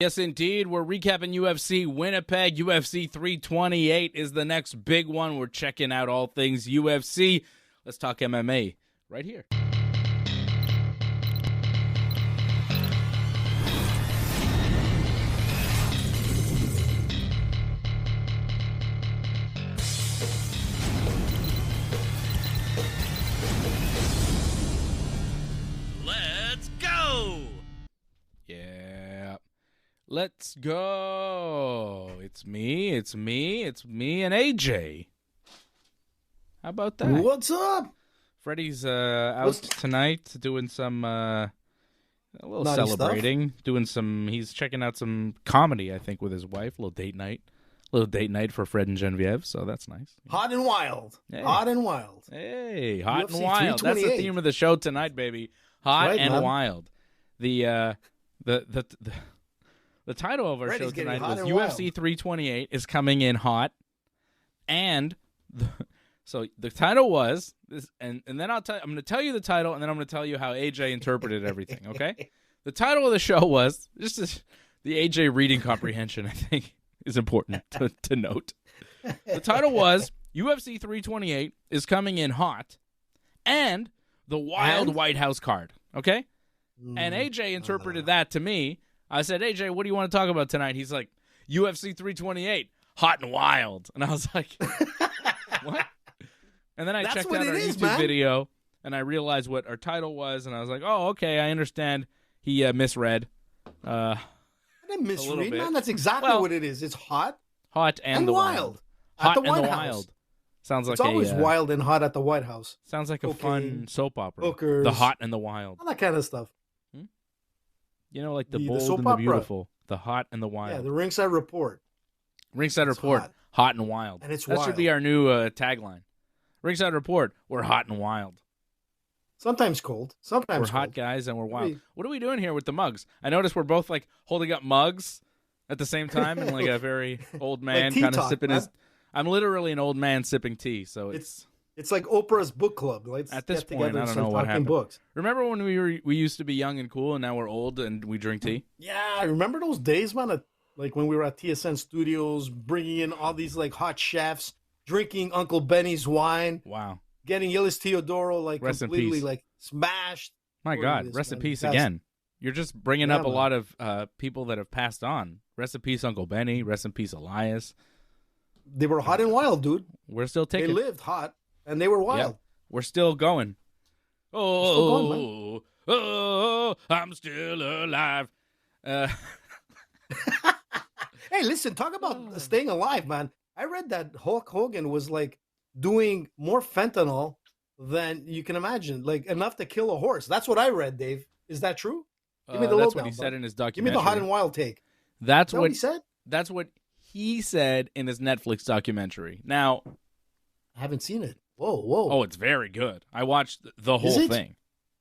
Yes, indeed. We're recapping UFC Winnipeg. UFC 328 is the next big one. We're checking out all things UFC. Let's talk MMA right here. Let's go! Yeah. Let's go. It's me, and AJ. How about that? What's up? Freddie's out tonight doing some a little Naughty celebrating, he's checking out some comedy, I think, with his wife, a little date night for Fred and Genevieve, so that's nice. Hot and wild. Hey. Hot and wild. Hey, hot UFC and wild. That's the theme of the show tonight, baby. Hot right, and man. wild. The title of our Freddy's show getting tonight hot was and UFC wild. 328 is coming in hot, and so the title was this, and then I'm going to tell you the title, and then I'm going to tell you how AJ interpreted everything. Okay, the title of the show was the AJ reading comprehension. I think is important to note. The title was UFC 328 is coming in hot, and the wild White House card. Okay, and AJ interpreted that to me. I said, AJ, what do you want to talk about tonight? He's like, UFC 328, hot and wild. And I was like, what? And then I checked out our YouTube video, and I realized what our title was, and I was like, oh, okay, I understand. He misread. I didn't misread, man. That's exactly what it is. It's hot. Hot and the wild. At Hot the White and the House. wild. Sounds like It's always wild and hot at the White House. Sounds like a fun soap opera. Hookers. The Hot and the Wild. All that kind of stuff. You know, like the The bold soap and the opera. beautiful. The Hot and the Wild. Yeah, the Ringside Report. Ringside It's Report. hot. Hot and wild. And it's that wild. should be our new tagline. Ringside Report. We're hot and wild. Sometimes cold. Sometimes We're cold. hot guys and we're wild. Maybe. What are we doing here with the mugs? I noticed we're both like holding up mugs at the same time and like a very old man tea kind of talk, sipping man. his. I'm literally an old man sipping tea, so It's like Oprah's book club. Let's at this get point together I and don't start know what talking happened. Books. Remember when we used to be young and cool, and now we're old and we drink tea? Yeah, remember those days, man? Like when we were at TSN Studios, bringing in all these like hot chefs, drinking Uncle Benny's wine, Wow. getting Yillis Teodoro like Rest in completely peace. like smashed. My What God, is, rest in man? peace That's- again. You're just bringing Yeah, up a man. lot of people that have passed on. Rest in peace, Uncle Benny. Rest in peace, Elias. They were hot and wild, dude. We're still They taking. lived hot and they were wild. Yep. We're still going. still Oh, I'm still alive. Hey, listen, talk about staying alive, man. I read that Hulk Hogan was like doing more fentanyl than you can imagine, like enough to kill a horse. That's what I read, Dave. Is that true? Give me the That's what lowdown, he said bud. in his Give me documentary. the hot and wild take. That's Is that what he said? That's what he said in his Netflix documentary. Now, I haven't seen it. Whoa. oh, it's very good. I watched the whole it? thing.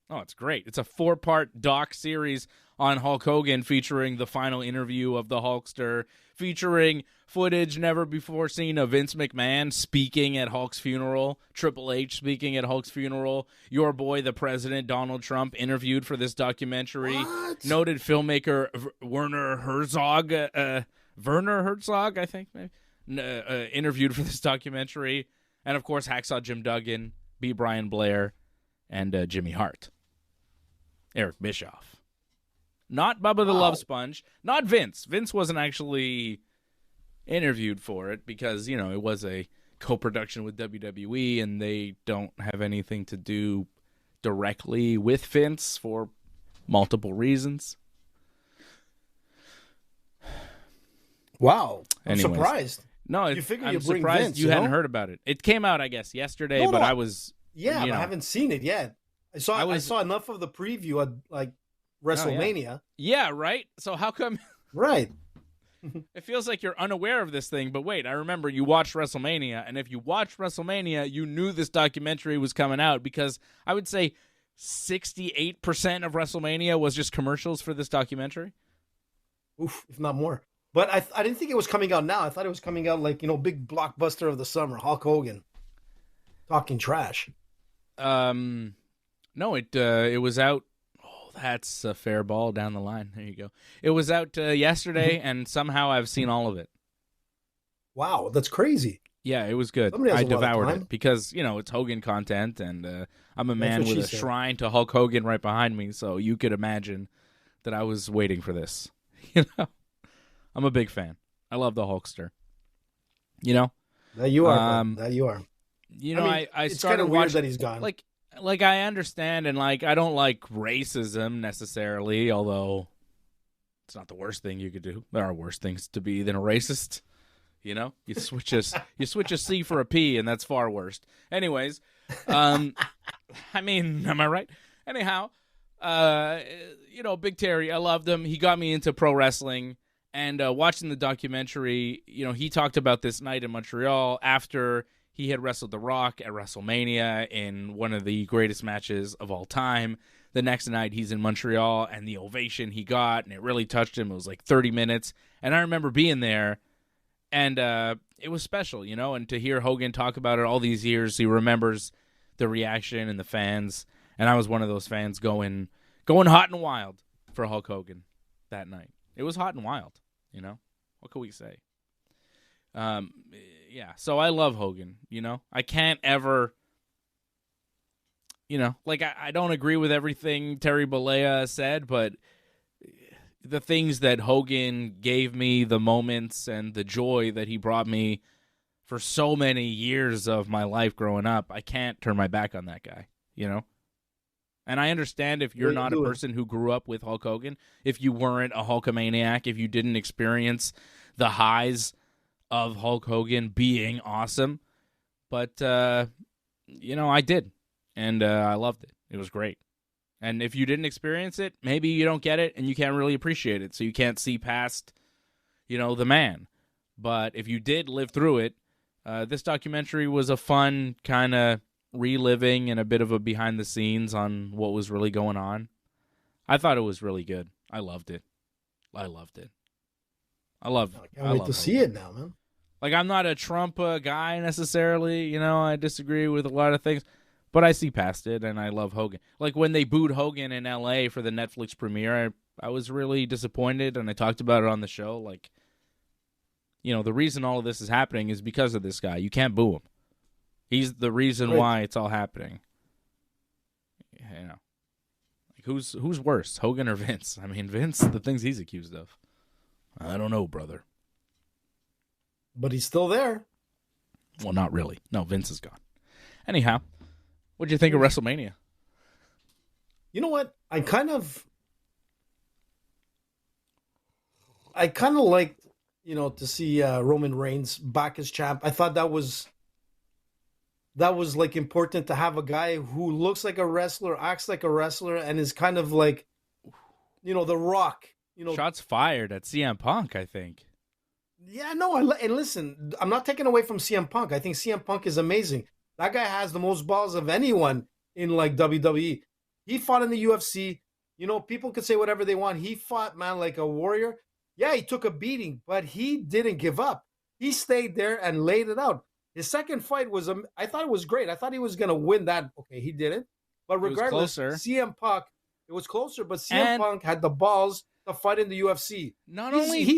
Oh, it's great. It's a 4-part doc series on Hulk Hogan featuring the final interview of the Hulkster, featuring footage never before seen of Vince McMahon speaking at Hulk's funeral, Triple H speaking at Hulk's funeral, your boy, the president, Donald Trump, interviewed for this documentary, What? noted filmmaker Werner Herzog, I think, maybe, interviewed for this documentary, and, of course, Hacksaw Jim Duggan, B. Brian Blair, and Jimmy Hart. Eric Bischoff. Not Bubba the Love Sponge. Not Vince. Vince wasn't actually interviewed for it because, you know, it was a co-production with WWE and they don't have anything to do directly with Vince for multiple reasons. Wow. I'm Anyways. surprised. No, You figure I'm you bring surprised Vince, you you hadn't know? heard about it. It came out, I guess, yesterday, No, but no, I was... Yeah, you but know. I haven't seen it yet. I saw enough of the preview at like WrestleMania. Yeah, right? So how come... Right. It feels like you're unaware of this thing, but wait, I remember you watched WrestleMania, and if you watched WrestleMania, you knew this documentary was coming out because I would say 68% of WrestleMania was just commercials for this documentary. Oof, if not more. But I didn't think it was coming out now. I thought it was coming out like, you know, big blockbuster of the summer, Hulk Hogan talking trash. No, it was out That's a fair ball down the line. There you go. It was out yesterday, and somehow I've seen all of it. Wow, that's crazy. Yeah, it was good. I devoured it because, it's Hogan content, and I'm a man with a shrine to Hulk Hogan right behind me, so you could imagine that I was waiting for this. I'm a big fan. I love the Hulkster. That you are. That you are. I it's started kind of weird watching, that he's gone. Like I understand, and I don't like racism necessarily, although it's not the worst thing you could do. There are worse things to be than a racist. You switch a C for a P, and that's far worse. Anyways, am I right? Anyhow, Big Terry, I loved him. He got me into pro wrestling, and watching the documentary, he talked about this night in Montreal after he had wrestled The Rock at WrestleMania in one of the greatest matches of all time. The next night, he's in Montreal, and the ovation he got, and it really touched him. It was like 30 minutes, and I remember being there. And it was special, and to hear Hogan talk about it all these years, he remembers the reaction and the fans. And I was one of those fans going hot and wild for Hulk Hogan that night. It was hot and wild, What can we say? Yeah, so I love Hogan, I can't ever, I don't agree with everything Terry Bollea said, but the things that Hogan gave me, the moments and the joy that he brought me for so many years of my life growing up, I can't turn my back on that guy, And I understand if you're not a person who grew up with Hulk Hogan, if you weren't a Hulkamaniac, if you didn't experience the highs of Hulk Hogan being awesome. But, I did, and I loved it. It was great. And if you didn't experience it, maybe you don't get it and you can't really appreciate it. So you can't see past, the man. But if you did live through it, this documentary was a fun kind of reliving and a bit of a behind the scenes on what was really going on. I thought it was really good. I loved it. I can't wait to see it now, man. I'm not a Trump guy necessarily. I disagree with a lot of things. But I see past it, and I love Hogan. When they booed Hogan in L.A. for the Netflix premiere, I was really disappointed, and I talked about it on the show. The reason all of this is happening is because of this guy. You can't boo him. He's the reason why it's all happening. Who's worse, Hogan or Vince? Vince, the things he's accused of. I don't know, brother. But he's still there. Well, not really. No, Vince is gone. Anyhow. What'd you think of WrestleMania? You know what? I kind of liked, to see Roman Reigns back as champ. I thought that was important to have a guy who looks like a wrestler, acts like a wrestler, and is kind of like, The Rock. Shots fired at CM Punk, I think. Yeah, no, and listen, I'm not taking away from CM Punk. I think CM Punk is amazing. That guy has the most balls of anyone in WWE. He fought in the UFC. People could say whatever they want. He fought, man, like a warrior. Yeah, he took a beating, but he didn't give up. He stayed there and laid it out. His second fight I thought it was great. I thought he was going to win that. Okay, he didn't. But regardless, CM Punk, it was closer, but CM Punk had the balls to fight in the UFC. Not only did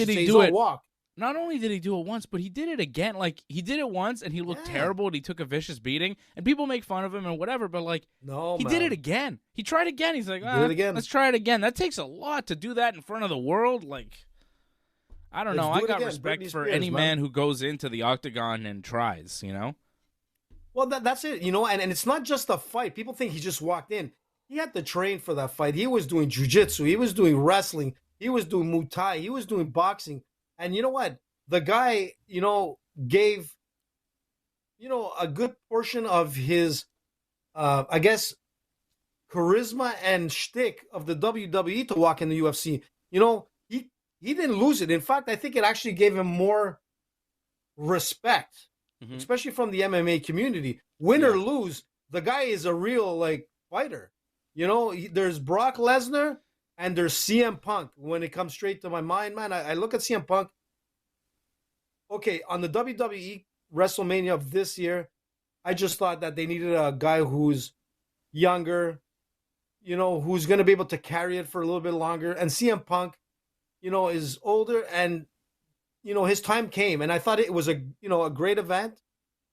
he do it. Not only did he do it once, but he did it again. He did it once, and he looked terrible, and he took a vicious beating, and people make fun of him and whatever, but, he did it again. He tried again. He's like, let's try it again. That takes a lot to do that in front of the world. I don't know. I got respect for any man who goes into the octagon and tries, Well, that's it, and it's not just a fight. People think he just walked in. He had to train for that fight. He was doing jiu-jitsu. He was doing wrestling. He was doing Muay Thai. He was doing boxing. And you know what? The guy, gave, a good portion of his, charisma and shtick of the WWE to walk in the UFC. He didn't lose it. In fact, I think it actually gave him more respect, especially from the MMA community. Win or lose, the guy is a real, fighter. There's Brock Lesnar and there's CM Punk. When it comes straight to my mind, man, I look at CM Punk. Okay, on the WWE WrestleMania of this year, I just thought that they needed a guy who's younger, who's going to be able to carry it for a little bit longer. And CM Punk, is older, and his time came. And I thought it was a great event,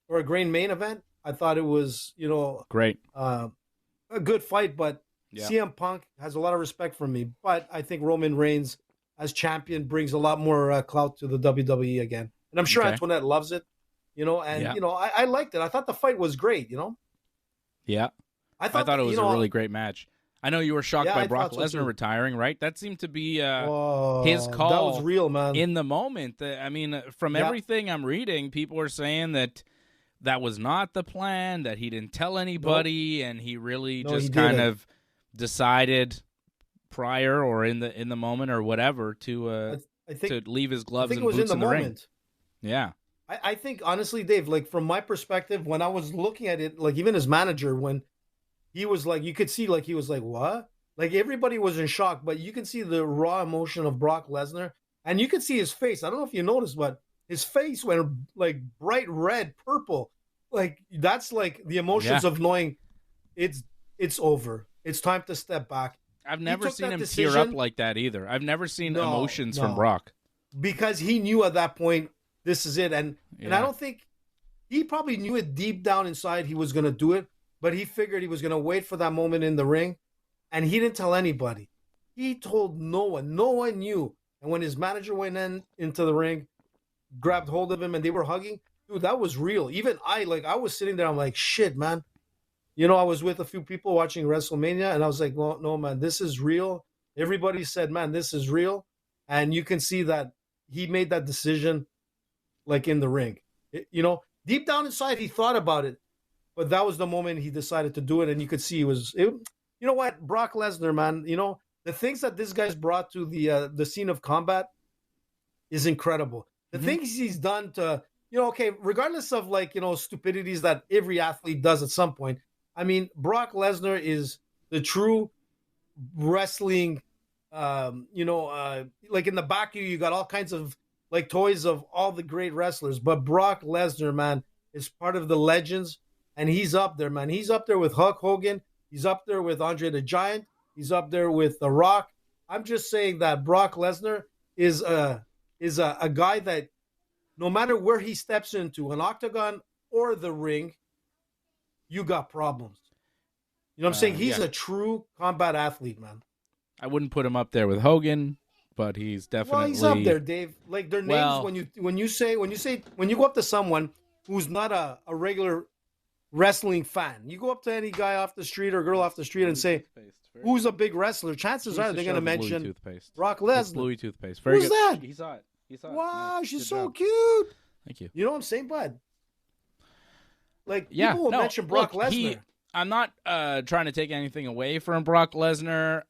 or a great main event. I thought it was great, a good fight. But CM Punk has a lot of respect from me. But I think Roman Reigns as champion brings a lot more clout to the WWE again. And I'm sure Antoinette loves it, I liked it. I thought the fight was great, Yeah. I thought it was a really great match. I know you were shocked by Brock Lesnar retiring, right? That seemed to be his call. That was real, man. In the moment. I mean, from everything I'm reading, people are saying that was not the plan, that he didn't tell anybody, and he really just kind of decided prior or in the moment or whatever to leave his gloves and boots in the ring. Yeah. I think, honestly, Dave, like, from my perspective, when I was looking at it, like, even his manager, when he was like, you could see, like, he was like, what? Like, everybody was in shock, but you can see the raw emotion of Brock Lesnar, and you could see his face. I don't know if you noticed, but his face went, like, bright red, purple. Like, that's, like, the emotions of knowing it's over. It's time to step back. I've never seen him tear up like that either. I've never seen emotions from Brock. Because he knew at that point, this is it. And I don't think he probably knew it deep down inside he was going to do it, but he figured he was going to wait for that moment in the ring, and he didn't tell anybody. He told no one. No one knew. And when his manager went into the ring, grabbed hold of him, and they were hugging, dude, that was real. Even I was sitting there, I'm like, shit, man. I was with a few people watching WrestleMania, and I was like, well, no, man, this is real. Everybody said, man, this is real. And you can see that he made that decision, like, in the ring. Deep down inside, he thought about it, but that was the moment he decided to do it, and you could see you know what? Brock Lesnar, man, the things that this guy's brought to the scene of combat is incredible. The things he's done to, regardless of, like, stupidities that every athlete does at some point. I mean, Brock Lesnar is the true wrestling, like, in the back of you got all kinds of, like, toys of all the great wrestlers. But Brock Lesnar, man, is part of the legends, and he's up there, man. He's up there with Hulk Hogan. He's up there with Andre the Giant. He's up there with The Rock. I'm just saying that Brock Lesnar is a guy that no matter where he steps into, an octagon or the ring, you got problems. You know what I'm saying? He's a true combat athlete, man. I wouldn't put him up there with Hogan, but he's definitely. Well, he's up there, Dave. Like, their names, when you go up to someone who's not a regular wrestling fan, you go up to any guy off the street or girl off the street and say, who's a big wrestler? Chances are they're going to mention Brock Lesnar. Bluey toothpaste. Very Who's good. that? He saw it. Wow, nice. She's so cute. Thank you. You know what I'm saying, bud? Like, people will mention Brock Lesnar. I'm not trying to take anything away from Brock Lesnar.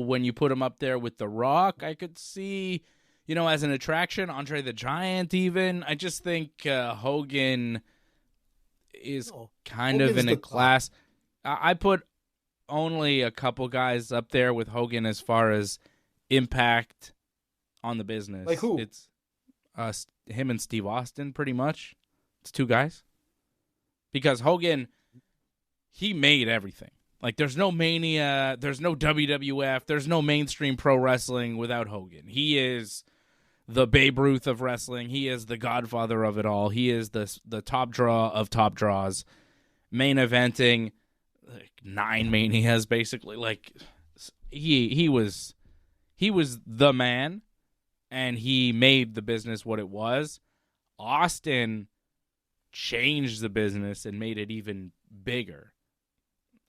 When you put him up there with The Rock, I could see, as an attraction, Andre the Giant even. I just think Hogan is kind of in a class. I put only a couple guys up there with Hogan as far as impact on the business. Like who? It's him and Steve Austin, pretty much. It's two guys. Because Hogan, he made everything. Like, there's no Mania, there's no WWF, there's no mainstream pro wrestling without Hogan. He is the Babe Ruth of wrestling. He is the godfather of it all. He is the top draw of top draws. Main eventing, like, 9 Manias, basically. Like, he was the man, and he made the business what it was. Austin changed the business and made it even bigger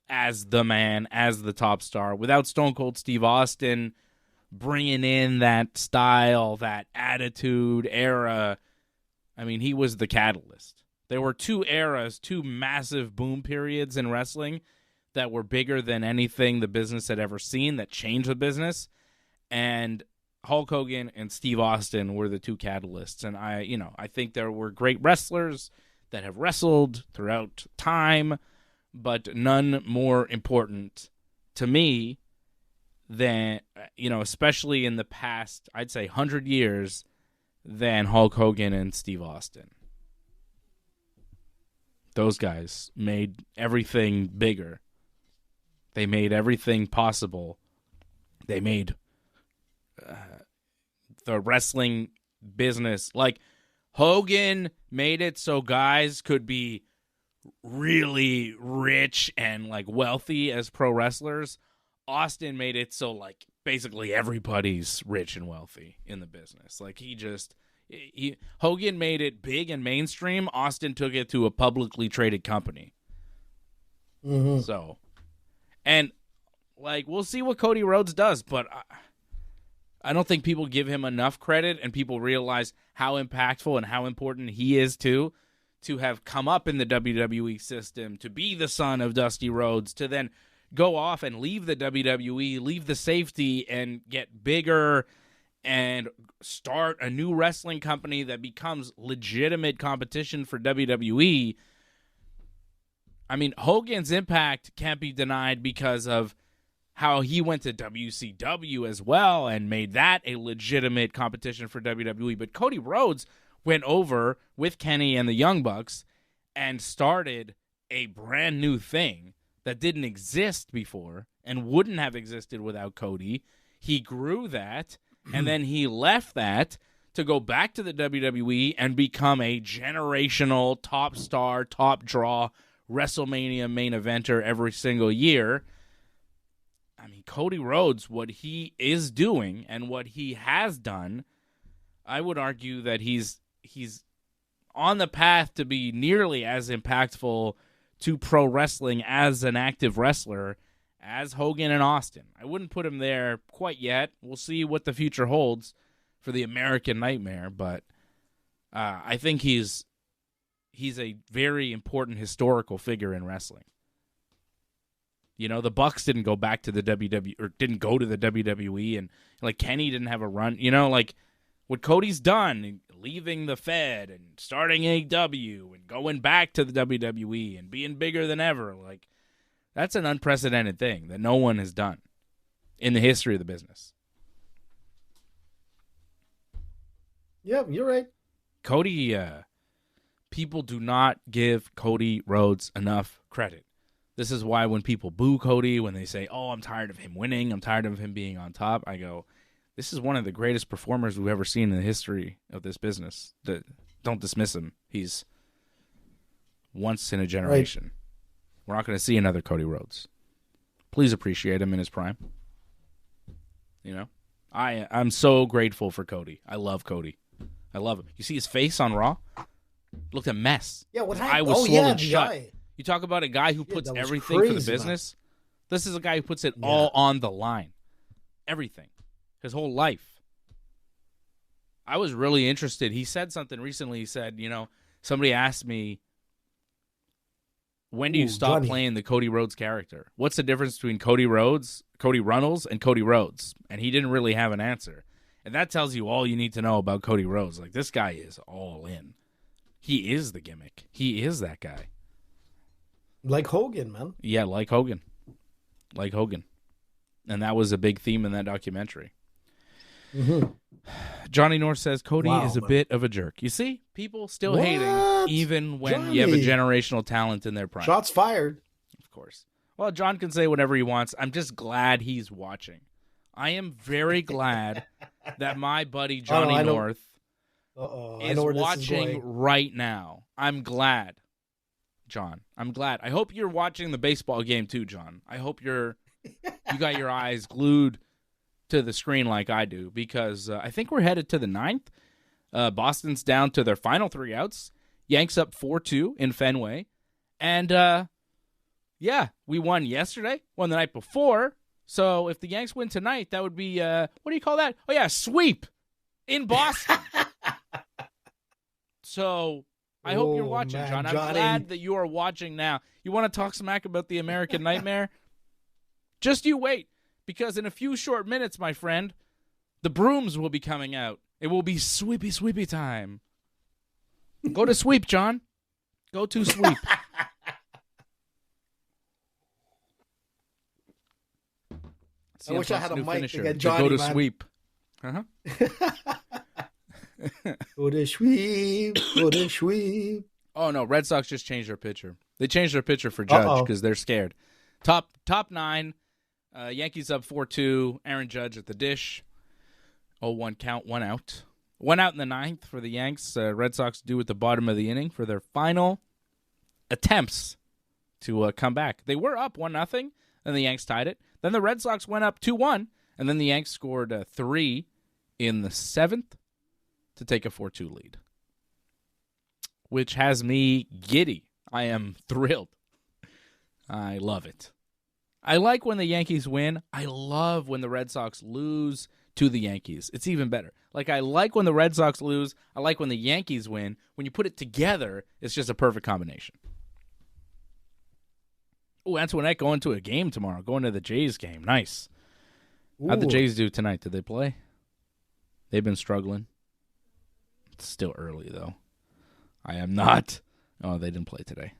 as the man, as the top star. Without Stone Cold Steve Austin bringing in that style, that attitude era, I mean, he was the catalyst. There were 2 eras, 2 massive boom periods in wrestling that were bigger than anything the business had ever seen, that changed the business. And Hulk Hogan and Steve Austin were the 2 catalysts. And I think there were great wrestlers that have wrestled throughout time, but none more important to me than, especially in the past, I'd say 100 years, than Hulk Hogan and Steve Austin. Those guys made everything bigger They made everything possible. They made the wrestling business. Like, Hogan made it so guys could be really rich and, like, wealthy as pro wrestlers. Austin made it so, like, basically everybody's rich and wealthy in the business. Like, Hogan made it big and mainstream. Austin took it to a publicly traded company. Mm-hmm. So, and, like, we'll see what Cody Rhodes does, but I don't think people give him enough credit, and people realize how impactful and how important he is, too, to have come up in the WWE system, to be the son of Dusty Rhodes, to then go off and leave the WWE, leave the safety, and get bigger and start a new wrestling company that becomes legitimate competition for WWE. I mean, Hogan's impact can't be denied because of how he went to WCW as well and made that a legitimate competition for WWE. But Cody Rhodes went over with Kenny and the Young Bucks and started a brand new thing that didn't exist before and wouldn't have existed without Cody. He grew that, and then he left that to go back to the WWE and become a generational top star, top draw, WrestleMania main eventer every single year. I mean, Cody Rhodes, what he is doing and what he has done, I would argue that he's on the path to be nearly as impactful to pro wrestling as an active wrestler as Hogan and Austin. I wouldn't put him there quite yet. We'll see what the future holds for the American Nightmare, but I think he's a very important historical figure in wrestling. You know, the Bucks didn't go back to the WWE, or didn't go to the WWE, and, like, Kenny didn't have a run. You know, like, what Cody's done, leaving the Fed and starting AEW and going back to the WWE and being bigger than ever, like, that's an unprecedented thing that no one has done in the history of the business. Yeah, you're right. Cody, people do not give Cody Rhodes enough credit. This is why when people boo Cody, when they say, oh, I'm tired of him winning, I'm tired of him being on top, I go, this is one of the greatest performers we've ever seen in the history of this business. Don't dismiss him. He's once in a generation. Right. We're not going to see another Cody Rhodes. Please appreciate him in his prime. You know? I'm so grateful for Cody. I love Cody. I love him. You see his face on Raw? Looked a mess. Yeah, what happened? I was swollen shut. Eye. You talk about a guy who puts everything crazy, for the business. Man. This is a guy who puts it all on the line. Everything. His whole life. I was really interested. He said something recently. He said, you know, somebody asked me, when do you stop playing the Cody Rhodes character? What's the difference between Cody Runnels, and Cody Rhodes? And he didn't really have an answer. And that tells you all you need to know about Cody Rhodes. Like, this guy is all in. He is the gimmick. He is that guy. Like Hogan, man. Yeah, like Hogan. Like Hogan. And that was a big theme in that documentary. Mm-hmm. Johnny North says Cody is a bit of a jerk. You see? People still hating even when you have a generational talent in their prime. Shots fired. Of course. Well, John can say whatever he wants. I'm just glad he's watching. I am very glad that my buddy Johnny North is watching right now. I'm glad, John. I'm glad. I hope you're watching the baseball game too, John. I hope you got your eyes glued to the screen like I do, because I think we're headed to the 9th. Boston's down to their final 3 outs. Yanks up 4-2 in Fenway. And, we won yesterday, won the night before. So if the Yanks win tonight, that would be, what do you call that? Oh, yeah, sweep in Boston. So I hope you're watching, man, John. I'm glad that you are watching now. You want to talk smack about the American Nightmare? Just you wait, because in a few short minutes, my friend, the brooms will be coming out. It will be sweepy time. Go to sweep, John. Go to sweep. I wish I had a mic to get Johnny, go to man. Sweep. Uh-huh. Go to sweep. Go to sweep. Oh, no. Red Sox just changed their pitcher. They changed their pitcher for Judge because they're scared. Top 9. Yankees up 4-2. Aaron Judge at the dish. 0-1 count, 1 out. 1 out in the 9th for the Yanks. Red Sox due at the bottom of the inning for their final attempts to come back. They were up 1-0, then the Yanks tied it. Then the Red Sox went up 2-1, and then the Yanks scored 3 in the 7th to take a 4-2 lead, which has me giddy. I am thrilled. I love it. I like when the Yankees win. I love when the Red Sox lose to the Yankees. It's even better. Like, I like when the Red Sox lose. I like when the Yankees win. When you put it together, it's just a perfect combination. Oh, Antoinette going to a game tomorrow. Going to the Jays game. Nice. Ooh. How'd the Jays do tonight? Did they play? They've been struggling. It's still early, though. I am not. Oh, they didn't play today.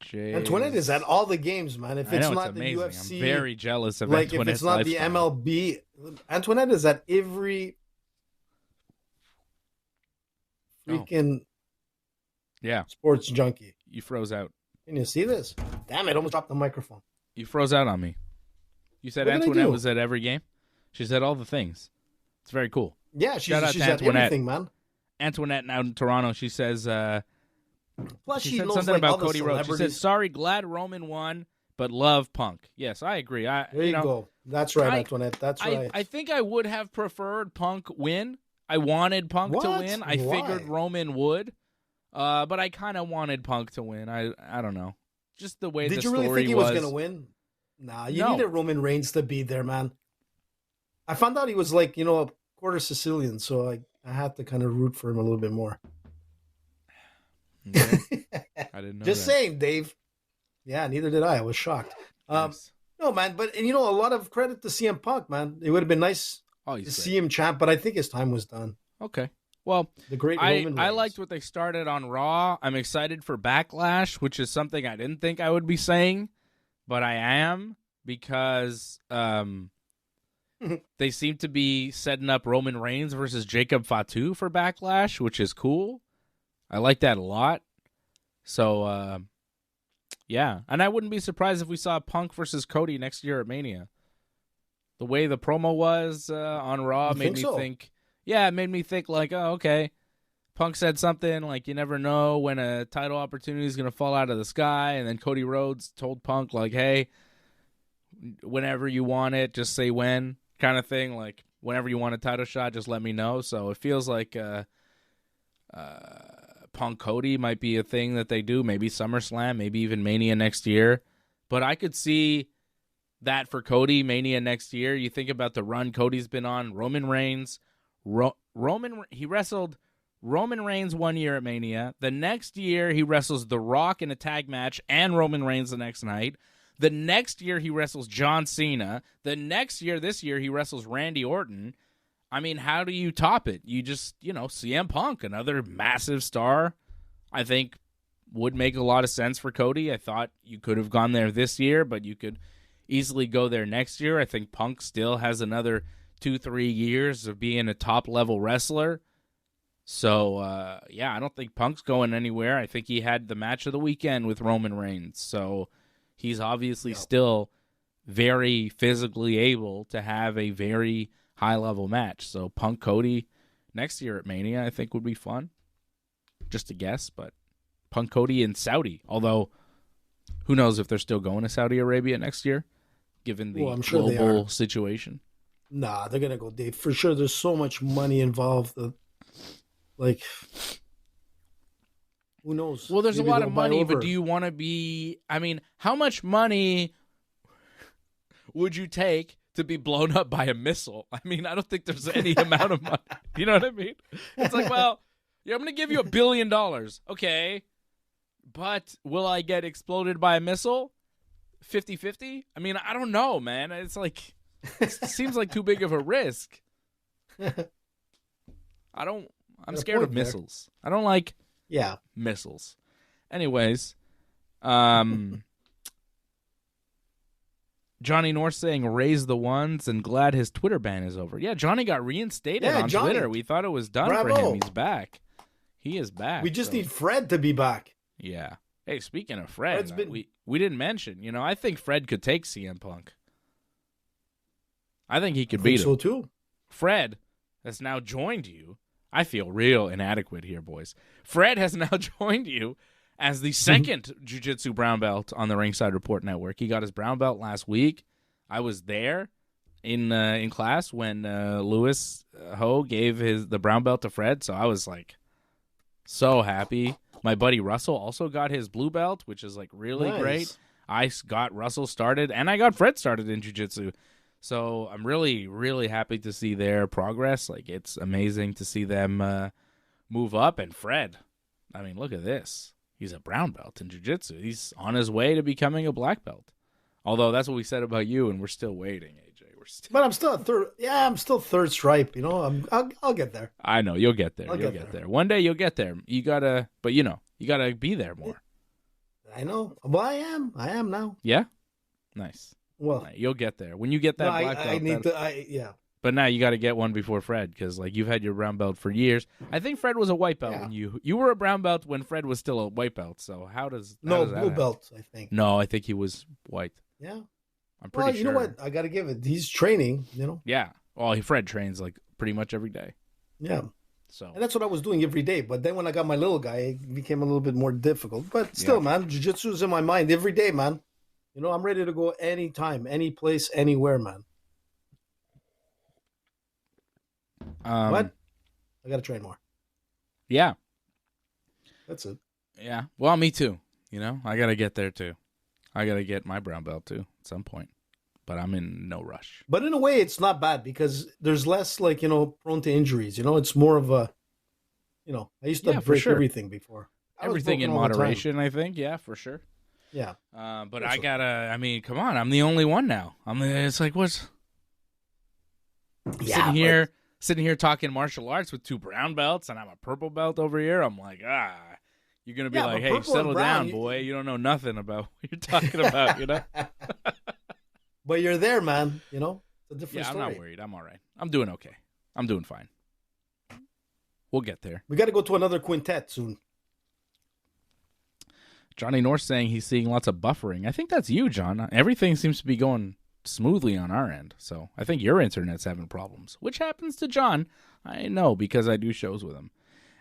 Jays. Antoinette is at all the games, man. If it's I know, not it's the amazing. UFC, I'm very jealous of like Antoinette's if it's not lifestyle. the MLB, Antoinette is at every freaking sports junkie. You froze out. Can you see this? Damn it! Almost dropped the microphone. You froze out on me. You said What did I Antoinette do? was at every game? She said all the things. It's very cool. Yeah, Shout out she's to at Antoinette. everything, man. Antoinette out in Toronto, she says Plus, she she said knows something like all about the Cody Rhodes. She said, celebrities. sorry, glad Roman won, but love Punk. Yes, I agree. There you go. That's right, Antoinette. That's I, right. I think I would have preferred Punk win. I wanted Punk to What? win. I Why? figured Roman would. But I kind of wanted Punk to win. I don't know. Just the way Did the you story really think he was going to win? Nah, you No. needed Roman Reigns to be there, man. I found out he was like, a quarter Sicilian, so I had to kind of root for him a little bit more. Okay. I didn't know Just that. saying, Dave. Yeah, neither did I. I was shocked. Nice. No, man, but a lot of credit to CM Punk, man. It would have been nice Oh, to he's see great. him champ, but I think his time was done. Okay. Well, The great I Roman Reigns. liked what they started on Raw. I'm excited for Backlash, which is something I didn't think I would be saying, but I am because they seem to be setting up Roman Reigns versus Jacob Fatu for Backlash, which is cool. I like that a lot. So, yeah. And I wouldn't be surprised if we saw Punk versus Cody next year at Mania. The way the promo was on Raw You made think me so? think... Yeah, it made me think like, oh, okay. Punk said something like, you never know when a title opportunity is going to fall out of the sky. And then Cody Rhodes told Punk, like, hey, whenever you want it, just say when, kind of thing. Like, whenever you want a title shot, just let me know. So it feels like Punk Cody might be a thing that they do. Maybe SummerSlam, maybe even Mania next year. But I could see that for Cody, Mania next year. You think about the run Cody's been on, Roman Reigns. He wrestled Roman Reigns 1 year at Mania. The next year, he wrestles The Rock in a tag match and Roman Reigns the next night. The next year, he wrestles John Cena. The next year, this year, he wrestles Randy Orton. I mean, how do you top it? You just, CM Punk, another massive star, I think would make a lot of sense for Cody. I thought you could have gone there this year, but you could easily go there next year. I think Punk still has another 2-3 years of being a top-level wrestler. So, I don't think Punk's going anywhere. I think he had the match of the weekend with Roman Reigns. So, he's obviously still very physically able to have a very high-level match. So, Punk Cody next year at Mania, I think, would be fun. Just a guess, but Punk Cody in Saudi. Although, who knows if they're still going to Saudi Arabia next year, given the I'm sure they global situation. Nah, they're going to go, Dave. For sure, there's so much money involved. Like, who knows? Well, there's Maybe a lot they'll of buy money, over. but do you want to be... I mean, how much money would you take to be blown up by a missile? I mean, I don't think there's any amount of money. You know what I mean? It's like, well, I'm going to give you $1 billion. Okay. But will I get exploded by a missile? 50-50? I mean, I don't know, man. It's like... It seems like too big of a risk. I'm scared of missiles. I don't like missiles. Anyways, Johnny North saying raise the ones and glad his Twitter ban is over. Yeah, Johnny got reinstated on Johnny. Twitter. We thought it was done for Bravo. him. He's back. He is back. We just need Fred to be back. Yeah. Hey, speaking of Fred, Been... we didn't mention, I think Fred could take CM Punk. I think he could beat him. So too. Fred has now joined you. I feel real inadequate here, boys. Fred has now joined you as the second jiu-jitsu brown belt on the Ringside Report Network. He got his brown belt last week. I was there in class when Louis Ho gave the brown belt to Fred, so I was like so happy. My buddy Russell also got his blue belt, which is like really great. I got Russell started, and I got Fred started in jiu-jitsu. So I'm really, really happy to see their progress. Like, it's amazing to see them move up. And Fred, I mean, look at this. He's a brown belt in jiu-jitsu. He's on his way to becoming a black belt. Although that's what we said about you, and we're still waiting, AJ. But I'm still third. Yeah, I'm still third stripe. I'll get there. I know you'll get there. You'll get there. One day you'll get there. You gotta, but you gotta be there more. I know. Well, I am. I am now. Yeah. Nice. Well, you'll get there when you get that black belt. I need to. Yeah. But now you got to get one before Fred, because like you've had your brown belt for years. I think Fred was a white belt when you were a brown belt when Fred was still a white belt. So how does blue belt? I think. No, I think he was white. Yeah. I'm pretty sure. You know what? I got to give it. He's training. Yeah. Well, Fred trains like pretty much every day. Yeah. So. And that's what I was doing every day. But then when I got my little guy, it became a little bit more difficult. But still, man, jiu-jitsu is in my mind every day, man. I'm ready to go anytime, any place, anywhere, man. What? I got to train more. Yeah. That's it. Yeah. Well, me too. I got to get there too. I got to get my brown belt too at some point. But I'm in no rush. But in a way, it's not bad because there's less, prone to injuries. It's more of a, I used to break everything before. Everything in moderation, I think. Yeah, for sure. Yeah. But I gotta, come on, I'm the only one now. It's like, sitting here talking martial arts with 2 brown belts and I'm a purple belt over here. I'm like, you're going to be like, hey, settle down, boy. You don't know nothing about what you're talking about, But you're there, man. It's a different story. I'm not worried. I'm all right. I'm doing okay. I'm doing fine. We'll get there. We got to go to another quintet soon. Johnny North saying he's seeing lots of buffering. I think that's you, John. Everything seems to be going smoothly on our end. So I think your internet's having problems, which happens to John. I know because I do shows with him.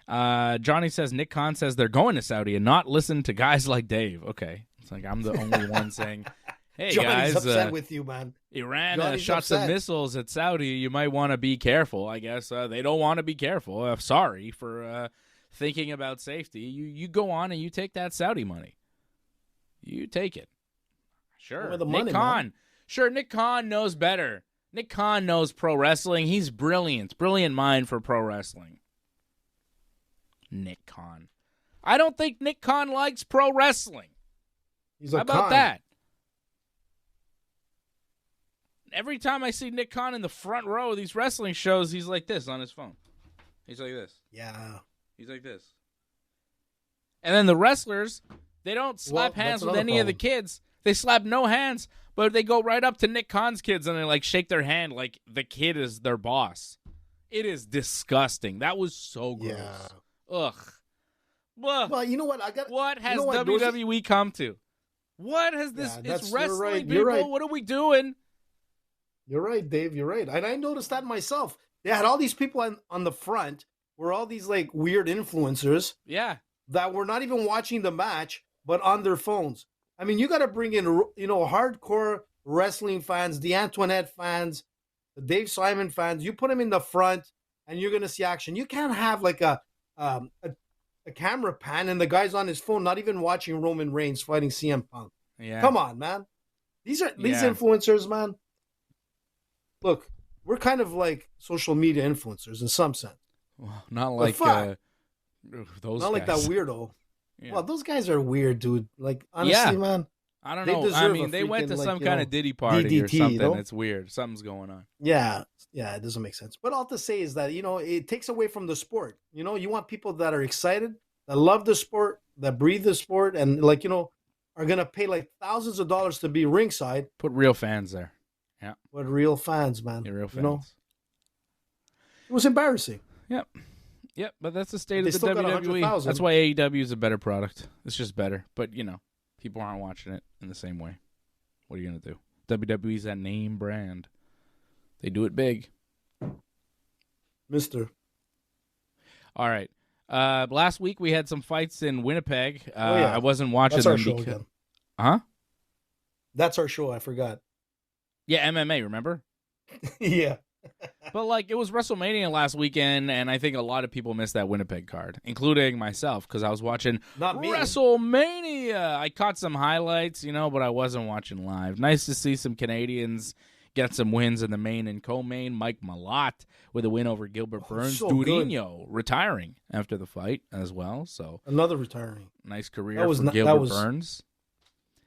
Johnny says Nick Khan says they're going to Saudi and not listen to guys like Dave. Okay. It's like I'm the only one saying, hey, Johnny's guys. upset with you, man. Iran shot some missiles at Saudi. You might want to be careful, I guess. They don't want to be careful. Sorry for thinking about safety. You go on and you take that Saudi money. You take it. Sure. Nick Khan. Man. Sure, Nick Khan knows better. Nick Khan knows pro wrestling. He's brilliant. Brilliant mind for pro wrestling. Nick Khan. I don't think Nick Khan likes pro wrestling. How about that? Every time I see Nick Khan in the front row of these wrestling shows, he's like this on his phone. He's like this. Yeah. He's like this. And then the wrestlers, they don't slap hands with any of the kids. They slap no hands, but they go right up to Nick Khan's kids and they like shake their hand like the kid is their boss. It is disgusting. That was so gross. Yeah. Ugh. Well, you know what? What has WWE come to? What has this? It's wrestling, people. Right. What are we doing? You're right, Dave. You're right. And I noticed that myself. They had all these people on the front were all these like weird influencers. Yeah. That were not even watching the match, but on their phones. I mean, you got to bring in, hardcore wrestling fans, the Antoinette fans, the Dave Simon fans. You put them in the front, and you're going to see action. You can't have like a camera pan and the guy's on his phone, not even watching Roman Reigns fighting CM Punk. Yeah. Come on, man. These influencers, man. Look, we're kind of like social media influencers in some sense. Well, not like those. Not guys. like that weirdo. Yeah. Well, those guys are weird, dude. Like, honestly, man. I don't know. I mean, they went to some kind of Diddy party or something. It's weird. Something's going on. Yeah. Yeah, it doesning make sense. But all to say is that, it takes away from the sport. You want people that are excited, that love the sport, that breathe the sport, and, are going to pay, like, thousands of dollars to be ringside. Put real fans there. Yeah. But real fans, man. Yeah, real fans. It was embarrassing. Yep. Yep, but that's the state They of the still got WWE. 100,000. That's why AEW is a better product. It's just better. But, people aren't watching it in the same way. What are you going to do? WWE's that name brand. They do it big. Mister. All right. Last week we had some fights in Winnipeg. Yeah. I wasn't watching That's our them show because... again. Huh? That's our show. I forgot. Yeah, MMA, remember? Yeah. But, it was WrestleMania last weekend, and I think a lot of people missed that Winnipeg card, including myself, because I was watching Not me. WrestleMania. I caught some highlights, but I wasn't watching live. Nice to see some Canadians get some wins in the main and co-main. Mike Malott with a win over Gilbert Burns. so Jourdain retiring after the fight as well. So another retiring. Nice career for Gilbert Burns.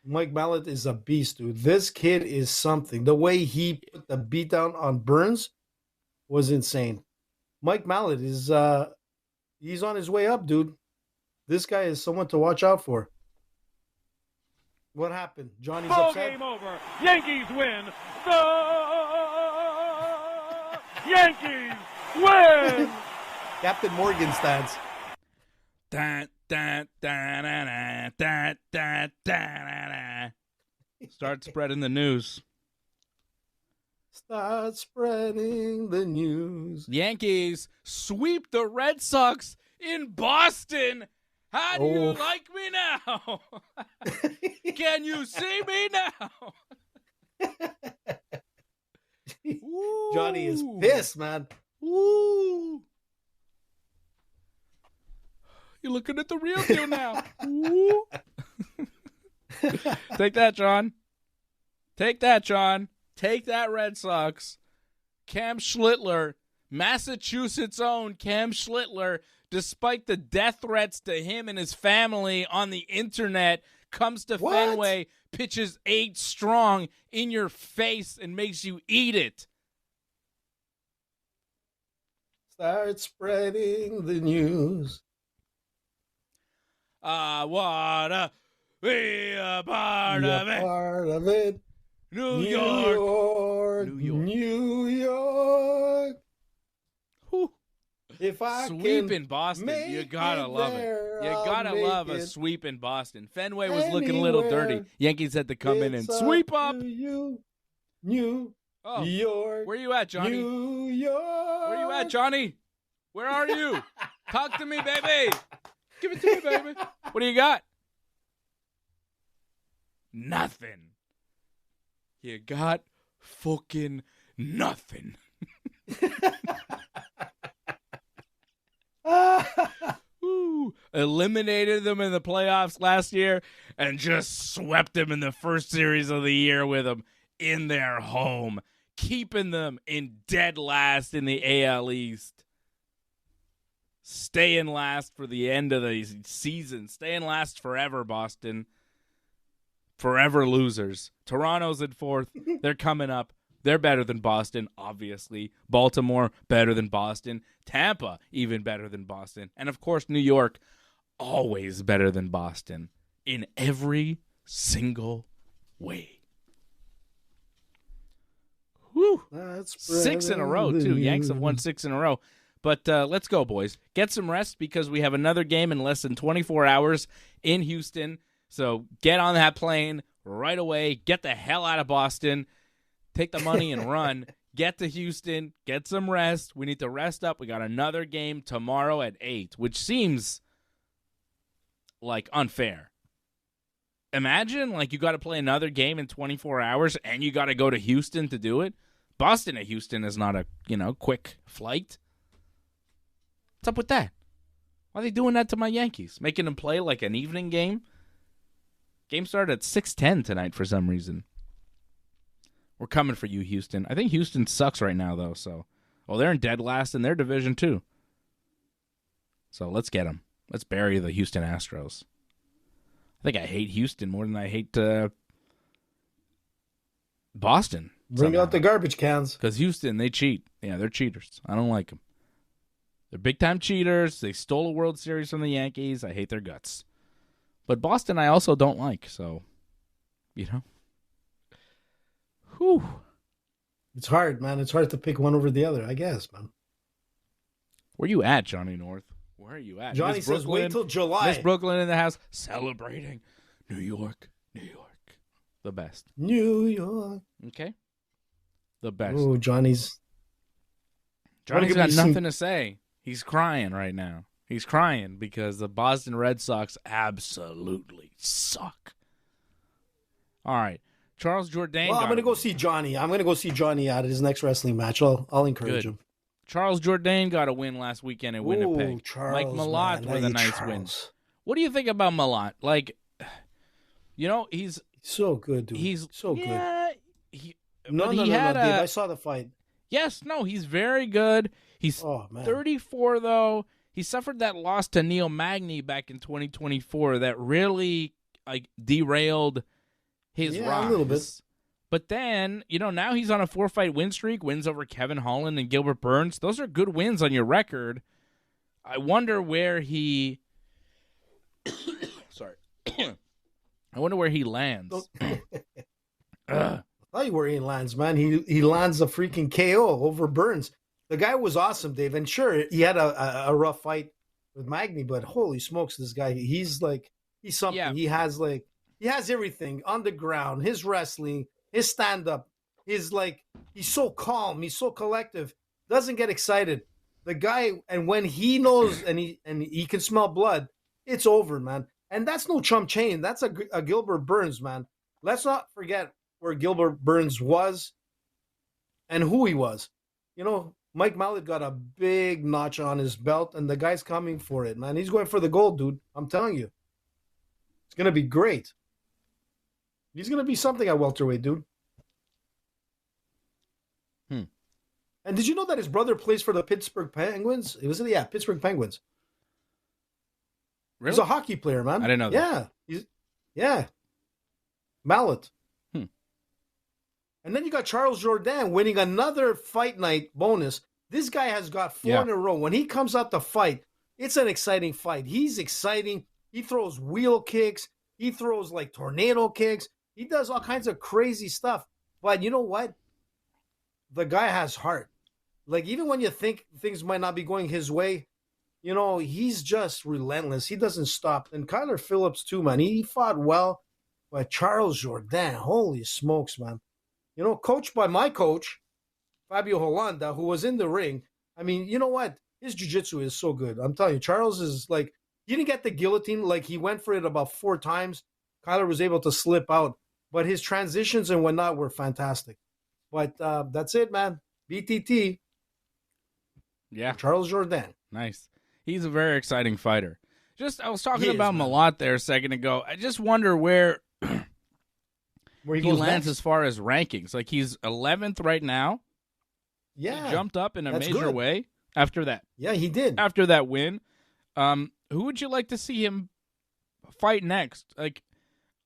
Mike Malott is a beast, dude. This kid is something. The way he put the beat down on Burns was insane. Mike Malott is he's on his way up, dude. This guy is someone to watch out for. What happened? Johnny's Ball upset. game over. Yankees win. The Yankees win. Captain Morgan stands. Start spreading the news. Start spreading the news. Yankees sweep the Red Sox in Boston. How do you like me now? Can you see me now? Johnny is pissed, man. Ooh. You're looking at the real deal now. Ooh. Take that, John. Take that, John. Take that, Red Sox. Cam Schlittler, Massachusetts' own Cam Schlittler, despite the death threats to him and his family on the internet, comes to Fenway, pitches 8 strong in your face and makes you eat it. Start spreading the news. I wanna be a part of it. Part of it. New York. New York. Whew. If I sweep can in Boston, you make gotta it love there, it. You I'll gotta make love a it sweep in Boston. Fenway was looking a little dirty. anywhere. Yankees had to come in and It's sweep up. to you, New York. Where you at, Johnny? New York. Where you at, Johnny? Where are you? Talk to me, baby. Give it to me, baby. What do you got? Nothing. You got fucking nothing. Ooh, eliminated them in the playoffs last year and just swept them in the first series of the year with them in their home, keeping them in dead last in the AL East. Staying last for the end of the season. Staying last forever, Boston. Forever losers. Toronto's in 4th. They're coming up. They're better than Boston, obviously. Baltimore, better than Boston. Tampa, even better than Boston. And, of course, New York, always better than Boston in every single way. Whew. 6 in a row, too. Yanks have won 6 in a row. But let's go, boys. Get some rest because we have another game in less than 24 hours in Houston. So get on that plane right away. Get the hell out of Boston. Take the money and run. Get to Houston. Get some rest. We need to rest up. We got another game tomorrow at 8, which seems like unfair. Imagine you got to play another game in 24 hours and you got to go to Houston to do it. Boston to Houston is not a, quick flight. What's up with that? Why are they doing that to my Yankees? Making them play like an evening game? Game started at 6:10 tonight for some reason. We're coming for you, Houston. I think Houston sucks right now, though. So, they're in dead last in their division, too. So let's get them. Let's bury the Houston Astros. I think I hate Houston more than I hate Boston. Bring out the garbage cans. Because Houston, they cheat. Yeah, they're cheaters. I don't like them. They're big-time cheaters. They stole a World Series from the Yankees. I hate their guts. But Boston I also don't like, so, Whew. It's hard, man. It's hard to pick one over the other, I guess, man. Where you at, Johnny North? Where are you at? Johnny Miss says, Brooklyn, wait till July. Miss Brooklyn in the house celebrating. New York. The best. New York. Okay. The best. Oh, Johnny's got nothing to say. He's crying right now. He's crying because the Boston Red Sox absolutely suck. All right. Charles Jourdain. Well, I'm going to go see Johnny. I'm going to go see Johnny at his next wrestling match. I'll encourage him. Charles Jourdain got a win last weekend in Winnipeg. Ooh, Charles, Mike Malott with a nice win. What do you think about Malott? Like, he's so good, dude. He's so good. No, Dave, I saw the fight. Yes, no, he's very good. He's 34, though. He suffered that loss to Neil Magny back in 2024 that really derailed his rise. A little bit. But then, now he's on a 4-fight win streak, wins over Kevin Holland and Gilbert Burns. Those are good wins on your record. I wonder where he... Sorry. I wonder where he lands. I'll tell you where he lands, man. He lands a freaking KO over Burns. The guy was awesome, Dave. And sure, he had a rough fight with Magny, but holy smokes, this guy, he's something. Yeah. He has everything on the ground, his wrestling, his stand-up, he's so calm, he's so collective, doesn't get excited. The guy, and when he knows and he can smell blood, it's over, man. And that's no chump change. That's a Gilbert Burns, man. Let's not forget where Gilbert Burns was and who he was. Mike Malott got a big notch on his belt, and the guy's coming for it, man. He's going for the gold, dude. I'm telling you. It's going to be great. He's going to be something at welterweight, dude. And did you know that his brother plays for the Pittsburgh Penguins? Pittsburgh Penguins. Really? He's a hockey player, man. I didn't know that. Yeah. Malott. And then you got Charles Jourdain winning another fight night bonus. This guy has got 4 in a row. When he comes out to fight, it's an exciting fight. He's exciting. He throws wheel kicks. He throws tornado kicks. He does all kinds of crazy stuff. But you know what? The guy has heart. Even when you think things might not be going his way, he's just relentless. He doesn't stop. And Kyler Phillips, too, man. He fought well. But Charles Jourdain, holy smokes, man. Coached by my coach, Fabio Holanda, who was in the ring. I mean, you know what? His jiu-jitsu is so good. I'm telling you, Charles is he didn't get the guillotine. He went for it about 4 times. Kyler was able to slip out. But his transitions and whatnot were fantastic. But that's it, man. BTT. Yeah. Charles Jourdain. Nice. He's a very exciting fighter. I was talking about Malott there a second ago. I just wonder where he lands as far as rankings. He's 11th right now. Yeah. He jumped up in a major way after that. Yeah, he did. After that win. Who would you like to see him fight next?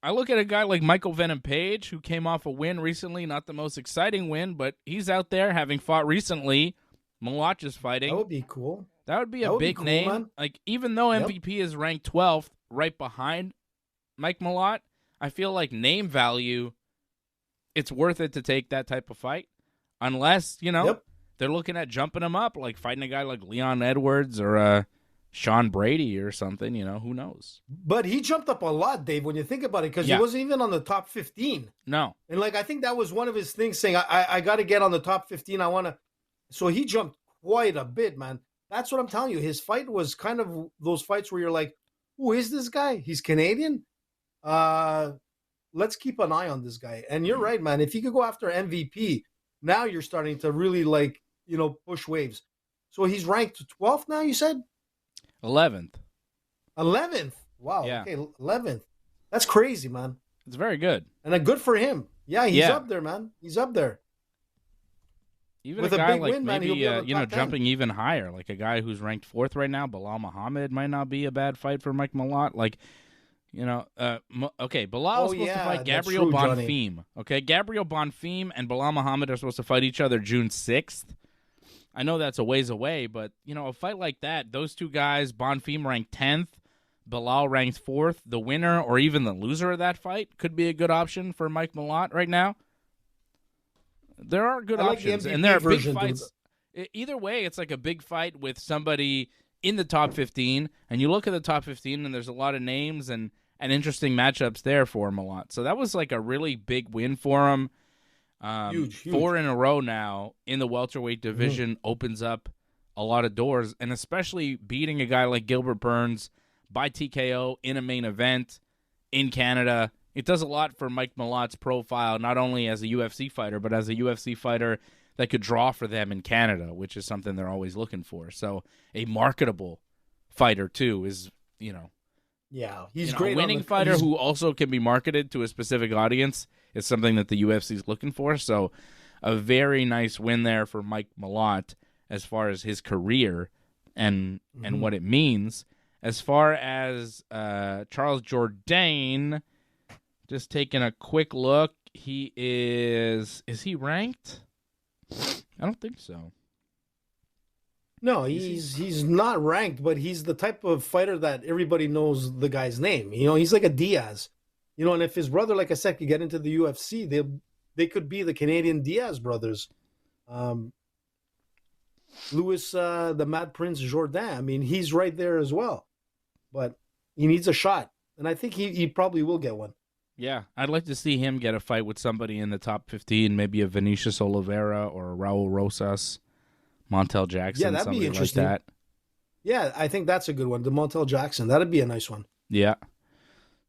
I look at a guy like Michael Venom Page, who came off a win recently, not the most exciting win, but he's out there having fought recently. Malott is fighting. That would be cool. That would be a big name. Man. Even though MVP is ranked 12th, right behind Mike Malott, I feel like name value, it's worth it to take that type of fight. Unless, they're looking at jumping him up, fighting a guy like Leon Edwards or Sean Brady or something, who knows? But he jumped up a lot, Dave, when you think about it, because he wasn't even on the top 15. No. And I think that was one of his things, saying, I got to get on the top 15. I want to. So he jumped quite a bit, man. That's what I'm telling you. His fight was kind of those fights where you're like, who is this guy? He's Canadian? Let's keep an eye on this guy. And you're right, man. If he could go after MVP, now you're starting to really push waves. So he's ranked 12th now, you said? 11th. 11th? Wow. Yeah. Okay, 11th. That's crazy, man. It's very good. And good for him. Yeah, he's up there, man. He's up there. Even with a guy maybe jumping even higher, like a guy who's ranked 4th right now, Bilal Muhammad might not be a bad fight for Mike Malott. Bilal is supposed to fight Gabriel Bonfim. Okay, Gabriel Bonfim and Bilal Muhammad are supposed to fight each other June 6th. I know that's a ways away, but, a fight like that, those two guys, Bonfim ranked 10th, Bilal ranked 4th, the winner or even the loser of that fight could be a good option for Mike Malott right now. There are good options, and there are big fights. Either way, it's like a big fight with somebody in the top 15, and you look at the top 15, and there's a lot of names and interesting matchups there for Malott. So that was like a really big win for him. Huge. 4 in a row now in the welterweight division opens up a lot of doors, and especially beating a guy like Gilbert Burns by TKO in a main event in Canada. It does a lot for Mike Malott's profile, not only as a UFC fighter, but as a UFC fighter that could draw for them in Canada, which is something they're always looking for. So a marketable fighter, too, is, Yeah, he's great. A winning fighter who also can be marketed to a specific audience is something that the UFC is looking for. So a very nice win there for Mike Malott as far as his career and what it means. As far as Charles Jourdain, just taking a quick look, is he ranked? I don't think so. No, he's not ranked, but he's the type of fighter that everybody knows the guy's name. He's like a Diaz. And if his brother, like I said, could get into the UFC, they could be the Canadian Diaz brothers. Louis, the Mad Prince Jourdain. I mean, he's right there as well. But he needs a shot. And I think he probably will get one. Yeah, I'd like to see him get a fight with somebody in the top 15, maybe a Vinicius Oliveira or a Raul Rosas, Montel Jackson, yeah, that'd be interesting. Like that. Yeah, I think that's a good one. The Montel Jackson, that'd be a nice one. Yeah.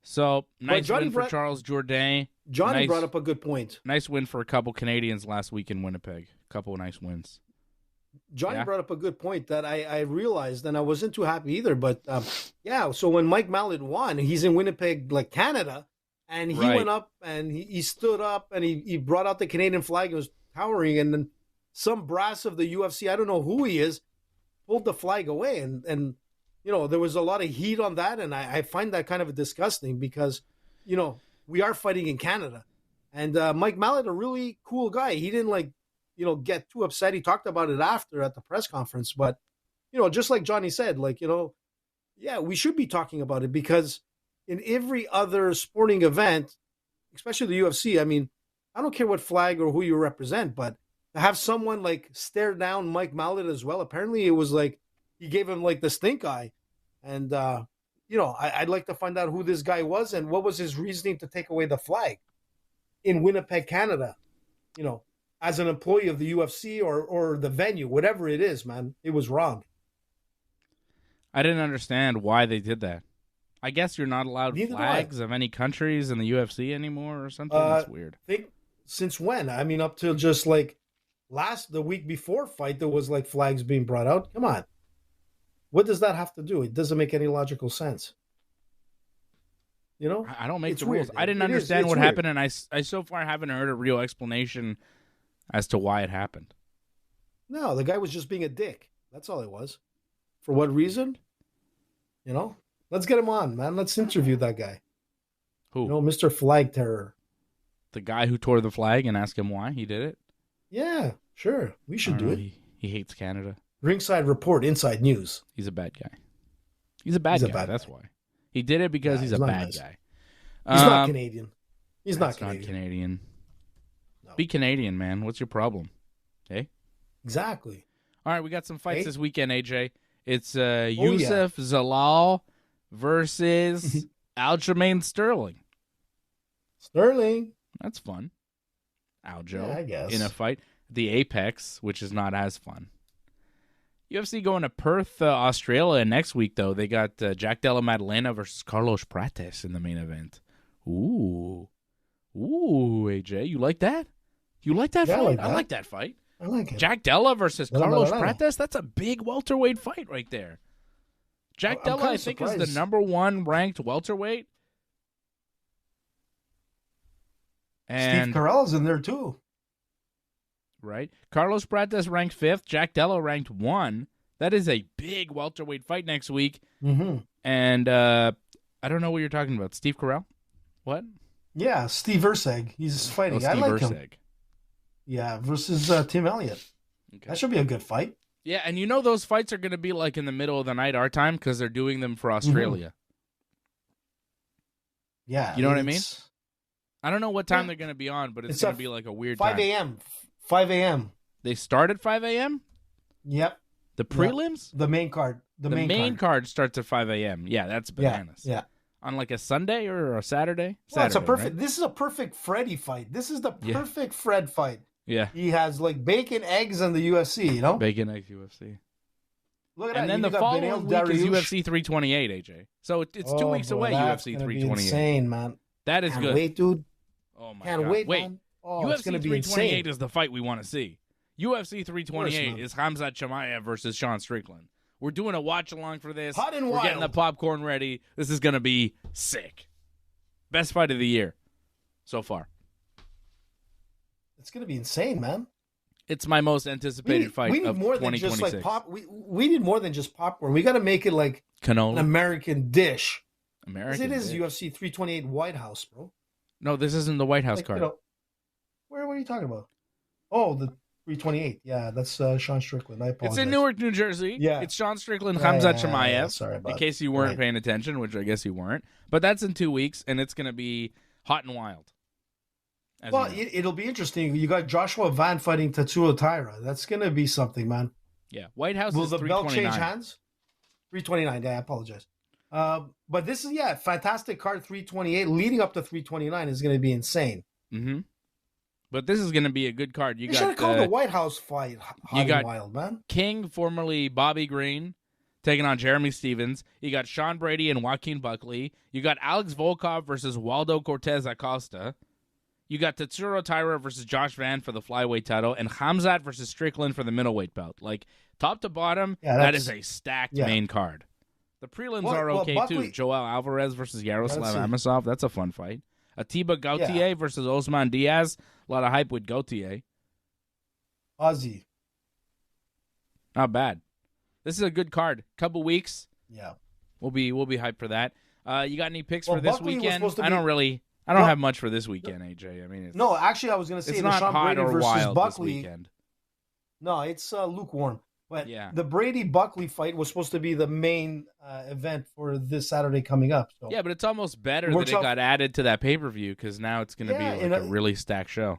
So, nice win for Charles Jourdain. Johnny brought up a good point. Nice win for a couple Canadians last week in Winnipeg. A couple of nice wins. Johnny brought up a good point that I realized, and I wasn't too happy either. But, so when Mike Malott won, he's in Winnipeg, like Canada, and he went up and he stood up and he brought out the Canadian flag and was towering. And then some brass of the UFC, I don't know who he is, pulled the flag away. And there was a lot of heat on that. And I find that kind of disgusting because, we are fighting in Canada. And Mike Malott, a really cool guy. He didn't get too upset. He talked about it after at the press conference. But, just like Johnny said, we should be talking about it because in every other sporting event, especially the UFC, I mean, I don't care what flag or who you represent, but to have someone stare down Mike Malott as well, apparently it was he gave him the stink eye. And, I'd like to find out who this guy was and what was his reasoning to take away the flag in Winnipeg, Canada, as an employee of the UFC or the venue, whatever it is, man. It was wrong. I didn't understand why they did that. I guess you're not allowed flags of any countries in the UFC anymore or something. That's weird. Since when? I mean, up till just the week before fight, there was flags being brought out. Come on. What does that have to do? It doesn't make any logical sense. I don't make the rules. Weird. I didn't understand what happened, and I so far haven't heard a real explanation as to why it happened. No, the guy was just being a dick. That's all it was. For what reason? Let's get him on, man. Let's interview that guy. Who? Mr. Flag Terror. The guy who tore the flag and ask him why he did it? Yeah, sure. We should do it. He hates Canada. Ringside Report, Inside News. He's a bad guy. He's a bad guy. That's why. He did it because he's a bad guy. He's not Canadian. He's not Canadian. No. Be Canadian, man. What's your problem? Okay? Exactly. All right, we got some fights this weekend, AJ. It's Youssef Zalal versus Aljamain Sterling. Sterling. That's fun. Aljo, I guess. in a fight. The Apex, which is not as fun. UFC going to Perth, Australia next week, though. They got Jack Della Maddalena versus Carlos Prates in the main event. Ooh, AJ, you like that? You like that fight? I like that fight. I like it. Jack Della versus Carlos Prates, that's a big welterweight fight right there. Jack Della, I think, is the number 1 ranked welterweight. And Steve Carell's in there, too. Right. Carlos Prates ranked 5th. Jack Della ranked 1. That is a big welterweight fight next week. Mm-hmm. And I don't know what you're talking about. Steve Carell? What? Yeah, Steve Erceg. He's fighting. I like him. Yeah, versus Tim Elliott. Okay. That should be a good fight. Yeah, and those fights are going to be in the middle of the night our time because they're doing them for Australia. Mm-hmm. Yeah. You know what I mean? I don't know what time they're going to be on, but it's going to be a weird 5 time. 5 a.m. 5 a.m. They start at 5 a.m.? Yep. The prelims? The main card. The main card starts at 5 a.m. Yeah, that's bananas. Yeah. On like a Sunday or a Saturday? Well, it's a Saturday, perfect. right? This is a perfect Freddy fight. This is the perfect Fred fight. Yeah. He has like bacon, eggs, and the UFC. You know, Bacon, eggs, UFC. look at And that. then You the got following Beneil week is Dariush. UFC 328, AJ. So it's 2 weeks away, That's UFC gonna be 328. insane, man. That is Can't good. wait, dude. Oh my Can't God. wait, Wait. man. Oh, UFC it's gonna be 328 insane. is the fight we want to see. UFC 328 man. is Khamzat Chimaev versus Sean Strickland. We're doing a watch along for this. Hot and We're getting the wild. popcorn ready. This is going to be sick. Best fight of the year so far. It's gonna be insane, man. It's my most anticipated fight we need of more than 2026. just like we need more than just popcorn. We got to make it like an Canola. American dish. 'Cause American. it is dish. UFC 328 White House, bro. No, this isn't the White House Like, card. you know, what are you talking about? Oh, the 328. Yeah, that's Sean Strickland. I apologize. It's in Newark, New Jersey. Yeah. It's Sean Strickland, Yeah, Khamzat yeah, Chimaev. yeah, sorry about in case you weren't right. paying attention, which I guess you weren't. But that's in 2 weeks, and it's going to be hot and wild. As Well, you know. it'll be interesting. You got Joshua Van fighting Tatsuo Taira. That's gonna be something, man. Yeah, White House Will is the belt 329. change hands? 329. Yeah, I apologize. But this is fantastic card. 328 leading up to 329 is gonna be insane. Mm-hmm. But this is going to be a good card. You You should have got called the White House fight hot got- and wild, man. King, formerly Bobby Green, taking on Jeremy Stevens. You got Sean Brady and Joaquin Buckley. You got Alex Volkov versus Waldo Cortez Acosta. You got Tatsuro Taira versus Josh Van for the flyweight title, and Khamzat versus Strickland for the middleweight belt. Like, top to bottom, Yeah, that that's- is a stacked yeah. main card. The prelims Well, are okay, Buckley- too. Joel Alvarez versus Yaroslav Let's see. Amosov. That's a fun fight. Atiba Gautier versus Osman Diaz. A lot of hype with Gautier. Ozzy. Not bad. This is a good card. Couple weeks. Yeah. We'll be hyped for that. You got any picks Well, for this Buckley was weekend? supposed to I don't be- have much for this weekend, AJ. I mean, it's, No, actually, I was gonna say it's the not Sean hot Brady or versus wild Buckley. this weekend. No, it's lukewarm. But Yeah. the Brady Buckley fight was supposed to be the main event for this Saturday coming up. So Yeah, but it's almost better Works that it out- got added to that pay-per-view because now it's going to Yeah, be and like a really stacked show.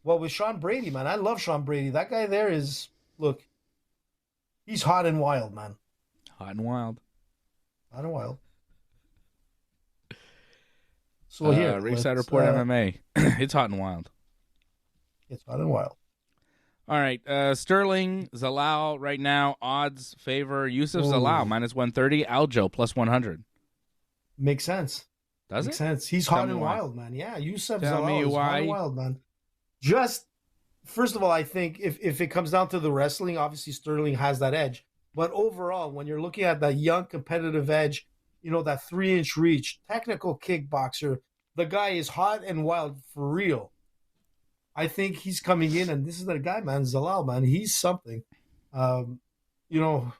well, with Sean Brady, man, I love Sean Brady. That guy there is look, he's hot and wild, man. Hot and wild. Hot and wild. So here, Ringside let's, Report MMA. It's hot and wild. It's hot and wild. All right, Sterling, Zalal right now, odds favor Yusuf Oh. Zalal, minus 130, Aljo, plus 100. Makes sense. Does Makes it? sense. He's Tell hot me and why. wild, man. Yeah, Yusuf Tell me Zalal is hot why. and wild, man. Just first of all, I think if it comes down to the wrestling, obviously Sterling has that edge. But overall, when you're looking at that young competitive edge, you know, that 3-inch reach, technical kickboxer, the guy is hot and wild for real. I think he's coming in, and this is the guy, man, Zalal, man. He's something. You know,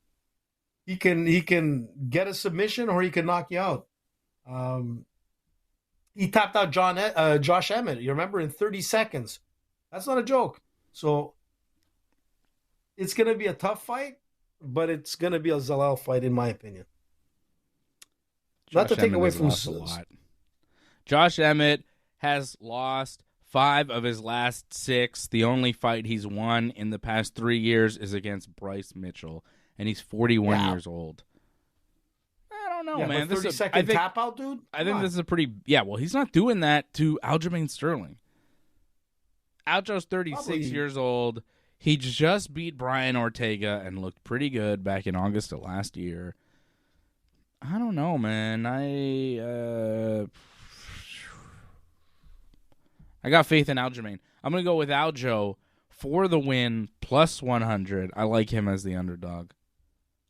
he can get a submission or he can knock you out. He tapped out Josh Emmett, you remember, in 30 seconds. That's not a joke. So it's going to be a tough fight, but it's going to be a Zalal fight, in my opinion. Not to Josh take Emmett away has from lost a lot. Josh Emmett has lost 5 of his last 6. The only fight he's won in the past 3 years is against Bryce Mitchell, and he's 41 years old. I don't know, man. But 30-second tap out, dude? I think this is a pretty... Yeah, well, he's not doing that to Aljamain Sterling. Aljo's 36 Probably. years old. He just beat Brian Ortega and looked pretty good back in August of last year. I don't know, man. I got faith in Aljamain. I'm going to go with Aljo for the win, plus 100. I like him as the underdog.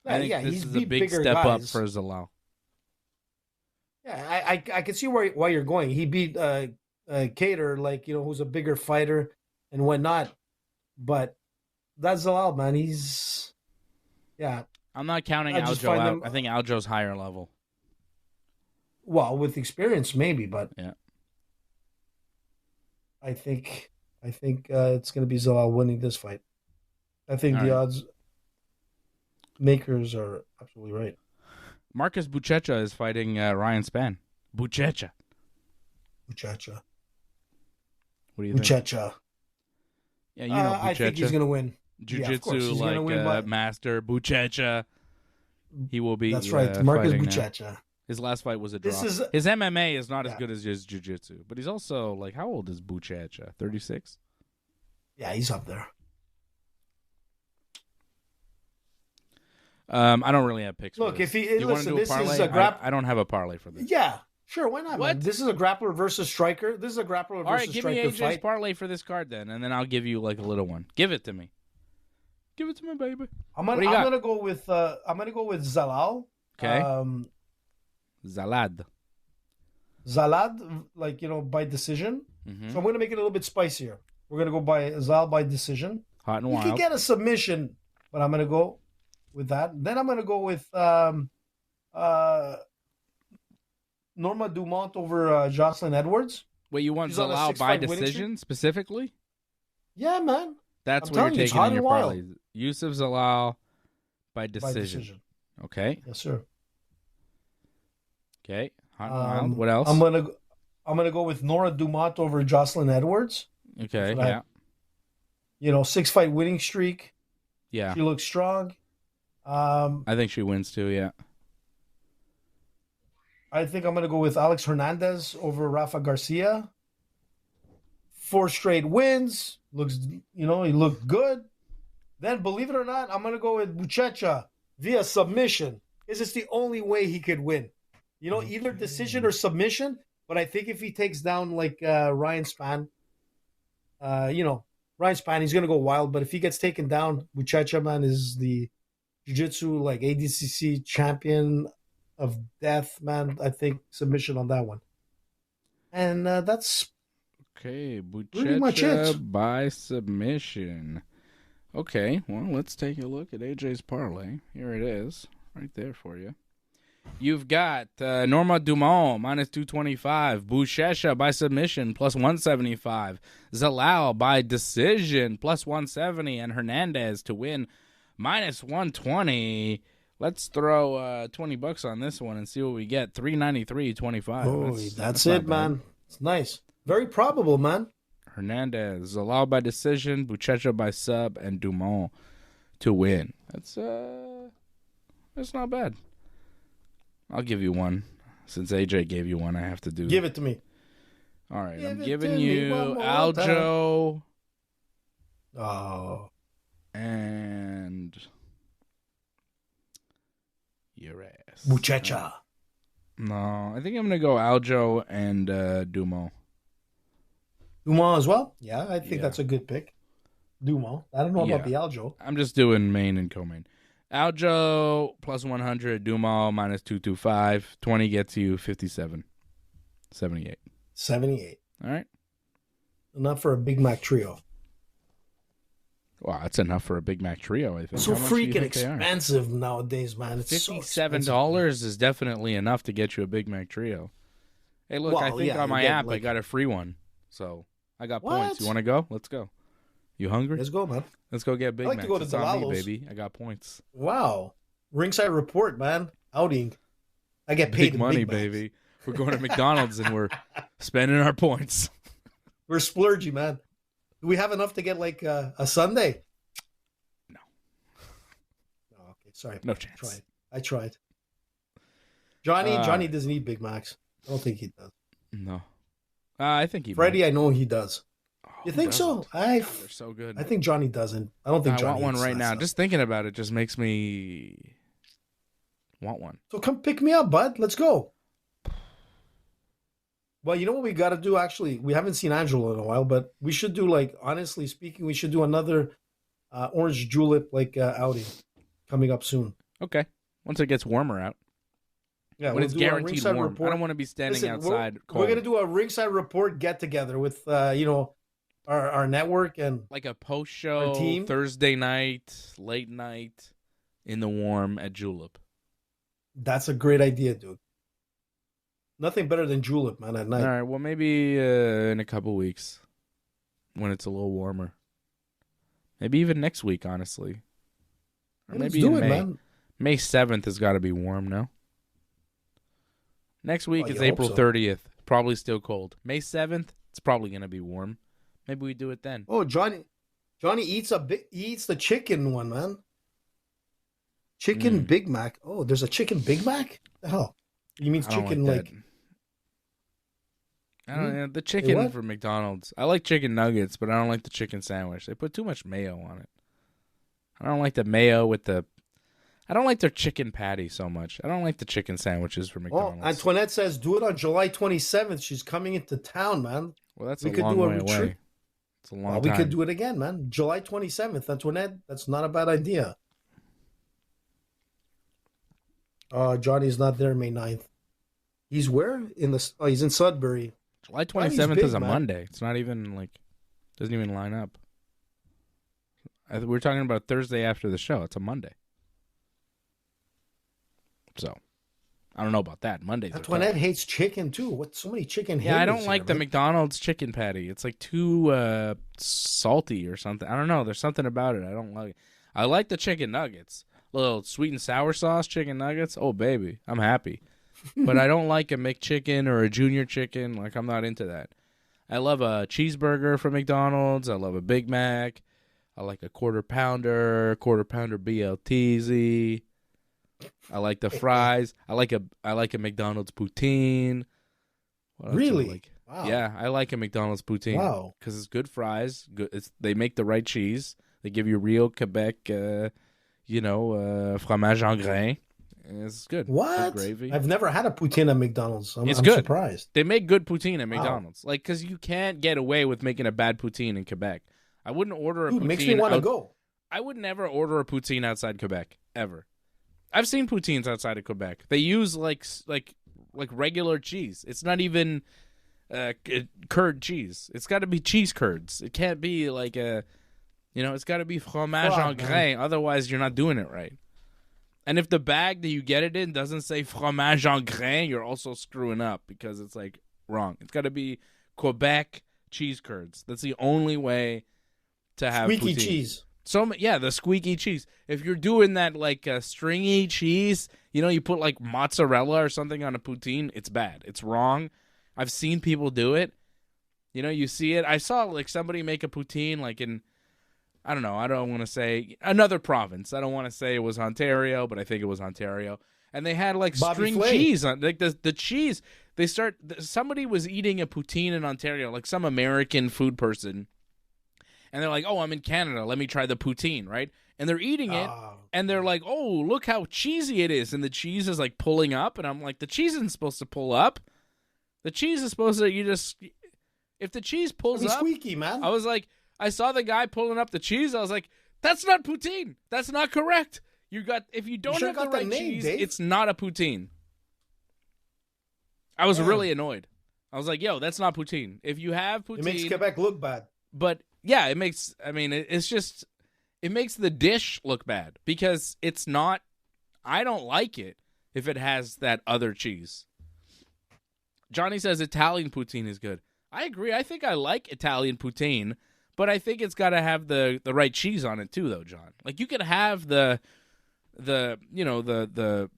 I think this he's is a beat big bigger step up guys. for Zalal. Yeah, I can see why you're going. He beat Cater, like, you know, who's a bigger fighter and whatnot. But that's Zalal, man. He's, yeah. I'm not counting I just Aljo find out. them- I think Aljo's higher level. Well, with experience, maybe, but Yeah. I think it's going to be Zalal winning this fight. I think All the right. odds makers are absolutely right. Marcus Buchecha is fighting Ryan Spann. Buchecha. Muchacha. What do you think? Muchacha. Yeah, you know Buchecha. I think he's going to win. Jiu-Jitsu He's gonna win master Buchecha. He will be. That's right, Marcus fighting now. Buchecha. His last fight was a draw. His MMA is not as good as his jiu-jitsu, but he's also like, how old is Buchecha? 36? Yeah, he's up there. I don't really have picks. Look, for if this. he you listen, want to do a parlay? I don't have a parlay for this. Yeah, sure, why not? What? Man? This is a grappler versus striker. This is a grappler versus striker All right, give me AJ's fight. parlay for this card then, and then I'll give you like a little one. Give it to me. Give it to me, baby. I'm gonna go with Zalal. Okay. Zalad, by decision. Mm-hmm. So I'm gonna make it a little bit spicier. We're gonna go by Zal by decision. Hot and You wild. can get a submission, but I'm gonna go with that. Then I'm gonna go with Norma Dumont over Jocelyn Edwards. Wait, you want She's on a Zalal by 6-fight winning decision specifically? Yeah, man. That's I'm what you're telling you, it's taking hot in your and wild. parlay. Yusuf Zalal by By decision. decision. Okay. Yes, sir. Okay. Hot and wild. What else? I'm gonna go with Nora Dumont over Jocelyn Edwards. Okay. That's Yeah. 6-fight winning streak. Yeah. She looks strong. I think she wins too. Yeah. I think I'm gonna go with Alex Hernandez over Rafa Garcia. 4 straight wins. He looked good. Then, believe it or not, I'm gonna go with Buchecha via submission. This is the only way he could win. Either decision or submission. But I think if he takes down Ryan Spann, Ryan Spann, he's gonna go wild. But if he gets taken down, Buchecha, man, is the jiu-jitsu ADCC champion of death, man. I think submission on that one. And that's Okay, pretty much it. Buchecha by submission. Okay, well, let's take a look at AJ's parlay. Here it is, right there for you. You've got Norma Dumont minus 225, Buchecha by submission plus 175, Zalal by decision plus 170, and Hernandez to win minus 120. Let's throw $20 on this one and see what we get. 393.25. Oh, that's it, man. It's nice. Very probable, man. Hernandez, Zalal by decision, Buchecha by sub, and Dumont to win. That's not bad. I'll give you one. Since AJ gave you one, I have to do. Give it to me. All right, Give I'm it giving to me you one more Aljo Oh, and your ass. Buchecha. No, I think I'm gonna go Aljo and Dumont. Dumont as well? Yeah, I think Yeah. that's a good pick. Dumont. I don't know Yeah. about the Aljo. I'm just doing main and co-main. Aljo plus 100, Dumont minus 225. 20 gets you 57. 78. 78. All right. Enough for a Big Mac trio. Wow, that's enough for a Big Mac trio, I think. So How much do you freaking think they are? expensive nowadays, man. It's so expensive. $57 is definitely enough to get you a Big Mac trio. Hey, look, I Well, think yeah, on my you get, app I got a free one. So I got What? points. You want to go? Let's go. You hungry? Let's go, man. Let's go get Big I like Macs. to go to It's on me, Delalo's. baby. I got points. Wow. Ringside Report, man. Outing. I get paid Big in money, Big Macs. baby. We're going to McDonald's and we're spending our points. We're splurgy, man. Do we have enough to get a Sunday? No. Oh, okay, sorry. No chance. I tried. Johnny doesn't eat Big Macs. I don't think he does. No. I think he Freddie, might. I know he does. Oh, You who think so? doesn't? They're so good. I think Johnny doesn't. I don't think I Johnny want one eats right that now. stuff. Just thinking about it just makes me want one. So come pick me up, bud. Let's go. Well, you know what we got to do, actually? We haven't seen Angelo in a while, but we should do, honestly speaking, we should do another Orange Julep, outing coming up soon. Okay. Once it gets warmer out. Yeah, When it's do a guaranteed Ringside warm. Report. I don't want to be standing Listen, outside We're cold. going to do a Ringside Report get-together with, our network and like a post-show Our team? Thursday night, late night, in the warm at Julep. that's a great idea, dude. Nothing better than Julep, man, at night. All right. Well, maybe in a couple weeks when it's a little warmer. Maybe even next week, honestly. Or Let's maybe do in it, May. man. May 7th has got to be warm now. Next week Well, is you hope April so. 30th. Probably still cold. May 7th, it's probably going to be warm. Maybe we do it then. Oh, Johnny Johnny eats the chicken one, man. Chicken Big Mac. Oh, there's a chicken Big Mac? The hell? You mean chicken like I don't know, the chicken from McDonald's. I like chicken nuggets, but I don't like the chicken sandwich. They put too much mayo on it. I don't like the mayo with the... I don't like their chicken patty so much. I don't like the chicken sandwiches from McDonald's. Oh, Antoinette says do it on July 27th. She's coming into town, man. Well, that's a long way away. It's a long time. We could do it again, man. July 27th, Antoinette. That's not a bad idea. Johnny's not there May 9th. He's where? He's in Sudbury. July 27th is a Monday. It's not even like, doesn't even line up. We're talking about Thursday after the show. It's a Monday. So, I don't know about that. Mondays. Antoinette hates chicken too. What? So many chicken haters. Yeah, I don't like the McDonald's chicken patty. It's like too salty or something. I don't know. There's something about it I don't like. I like the chicken nuggets. Little sweet and sour sauce chicken nuggets. Oh, baby. I'm happy. But I don't like a McChicken or a junior chicken. Like, I'm not into that. I love a cheeseburger from McDonald's. I love a Big Mac. I like a quarter pounder BLTZ. I like the fries. I like a McDonald's poutine. Really? Like? Wow. Yeah, I like a McDonald's poutine. Wow. Because it's good fries. Good. They make the right cheese. They give you real Quebec, fromage en grain. It's good. What? Good gravy. I've never had a poutine at McDonald's. I'm good. Surprised. They make good poutine at McDonald's. Like, because you can't get away with making a bad poutine in Quebec. I wouldn't order a poutine. Makes me want to go. I would never order a poutine outside Quebec, ever. I've seen poutines outside of Quebec. They use like regular cheese. It's not even curd cheese. It's got to be cheese curds. It can't be like it's got to be fromage en grain. Otherwise, you're not doing it right. And if the bag that you get it in doesn't say fromage en grain, you're also screwing up because it's like wrong. It's got to be Quebec cheese curds. That's the only way to have squeaky poutine. Cheese. So yeah, the squeaky cheese. If you're doing that like stringy cheese, you put like mozzarella or something on a poutine, it's bad. It's wrong. I've seen people do it. You see it. I saw like somebody make a poutine like in, I don't know. I don't want to say another province. I don't want to say it was Ontario, but I think it was Ontario. And they had like string cheese on like the cheese. Somebody was eating a poutine in Ontario, like some American food person. And they're like, oh, I'm in Canada. Let me try the poutine, right? And they're eating it, and they're like, oh, look how cheesy it is. And the cheese is like pulling up, and I'm like, the cheese isn't supposed to pull up. The cheese is supposed to, if the cheese pulls up. Squeaky, man. I was like, I saw the guy pulling up the cheese. I was like, that's not poutine. That's not correct. If you don't have the right cheese, Dave. It's not a poutine. I was really annoyed. I was like, yo, that's not poutine. If you have poutine. It makes Quebec look bad. But yeah, it makes the dish look bad because it's not, I don't like it if it has that other cheese. Johnny says Italian poutine is good. I agree. I think I like Italian poutine, but I think it's got to have the right cheese on it too, though, John. Like you could have the marinara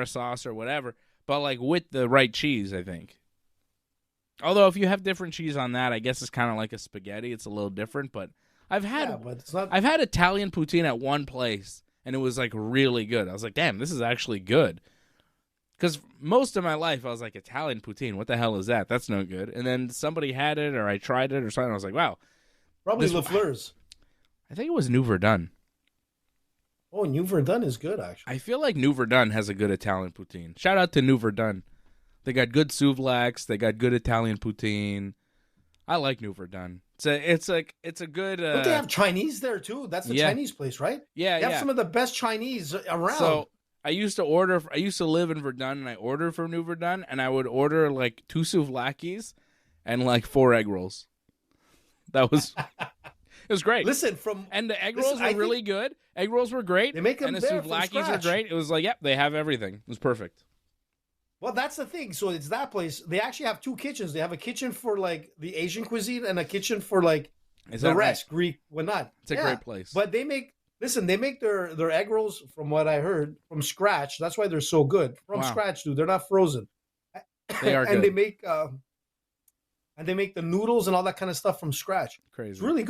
sauce or whatever, but like with the right cheese, I think. Although if you have different cheese on that, I guess it's kind of like a spaghetti. It's a little different, but I've had Italian poutine at one place, and it was like really good. I was like, damn, this is actually good. Because most of my life, I was like, Italian poutine, what the hell is that? That's no good. And then somebody had it, or I tried it, or something. I was like, wow. Probably Lafleur's. I think it was New Verdun. Oh, New Verdun is good, actually. I feel like New Verdun has a good Italian poutine. Shout out to New Verdun. They got good souvlax. They got good Italian poutine. I like New Verdun. It's a good. Don't they have Chinese there too? That's the Chinese place, right? Yeah, they have some of the best Chinese around. So I used to live in Verdun, and I ordered from New Verdun, and I would order like 2 souvlakis and like 4 egg rolls. That was it was great. And the egg rolls were really good. Egg rolls were great. They make them and the souvlakis were great. It was like, yep, they have everything. It was perfect. Well, that's the thing. So it's that place. They actually have 2 kitchens. They have a kitchen for like the Asian cuisine and a kitchen for like the rest, right? Greek, whatnot. It's a great place. But they make their egg rolls, from what I heard, from scratch. That's why they're so good. From scratch, dude. They're not frozen. They are and good. They make the noodles and all that kind of stuff from scratch. Crazy. It's really good.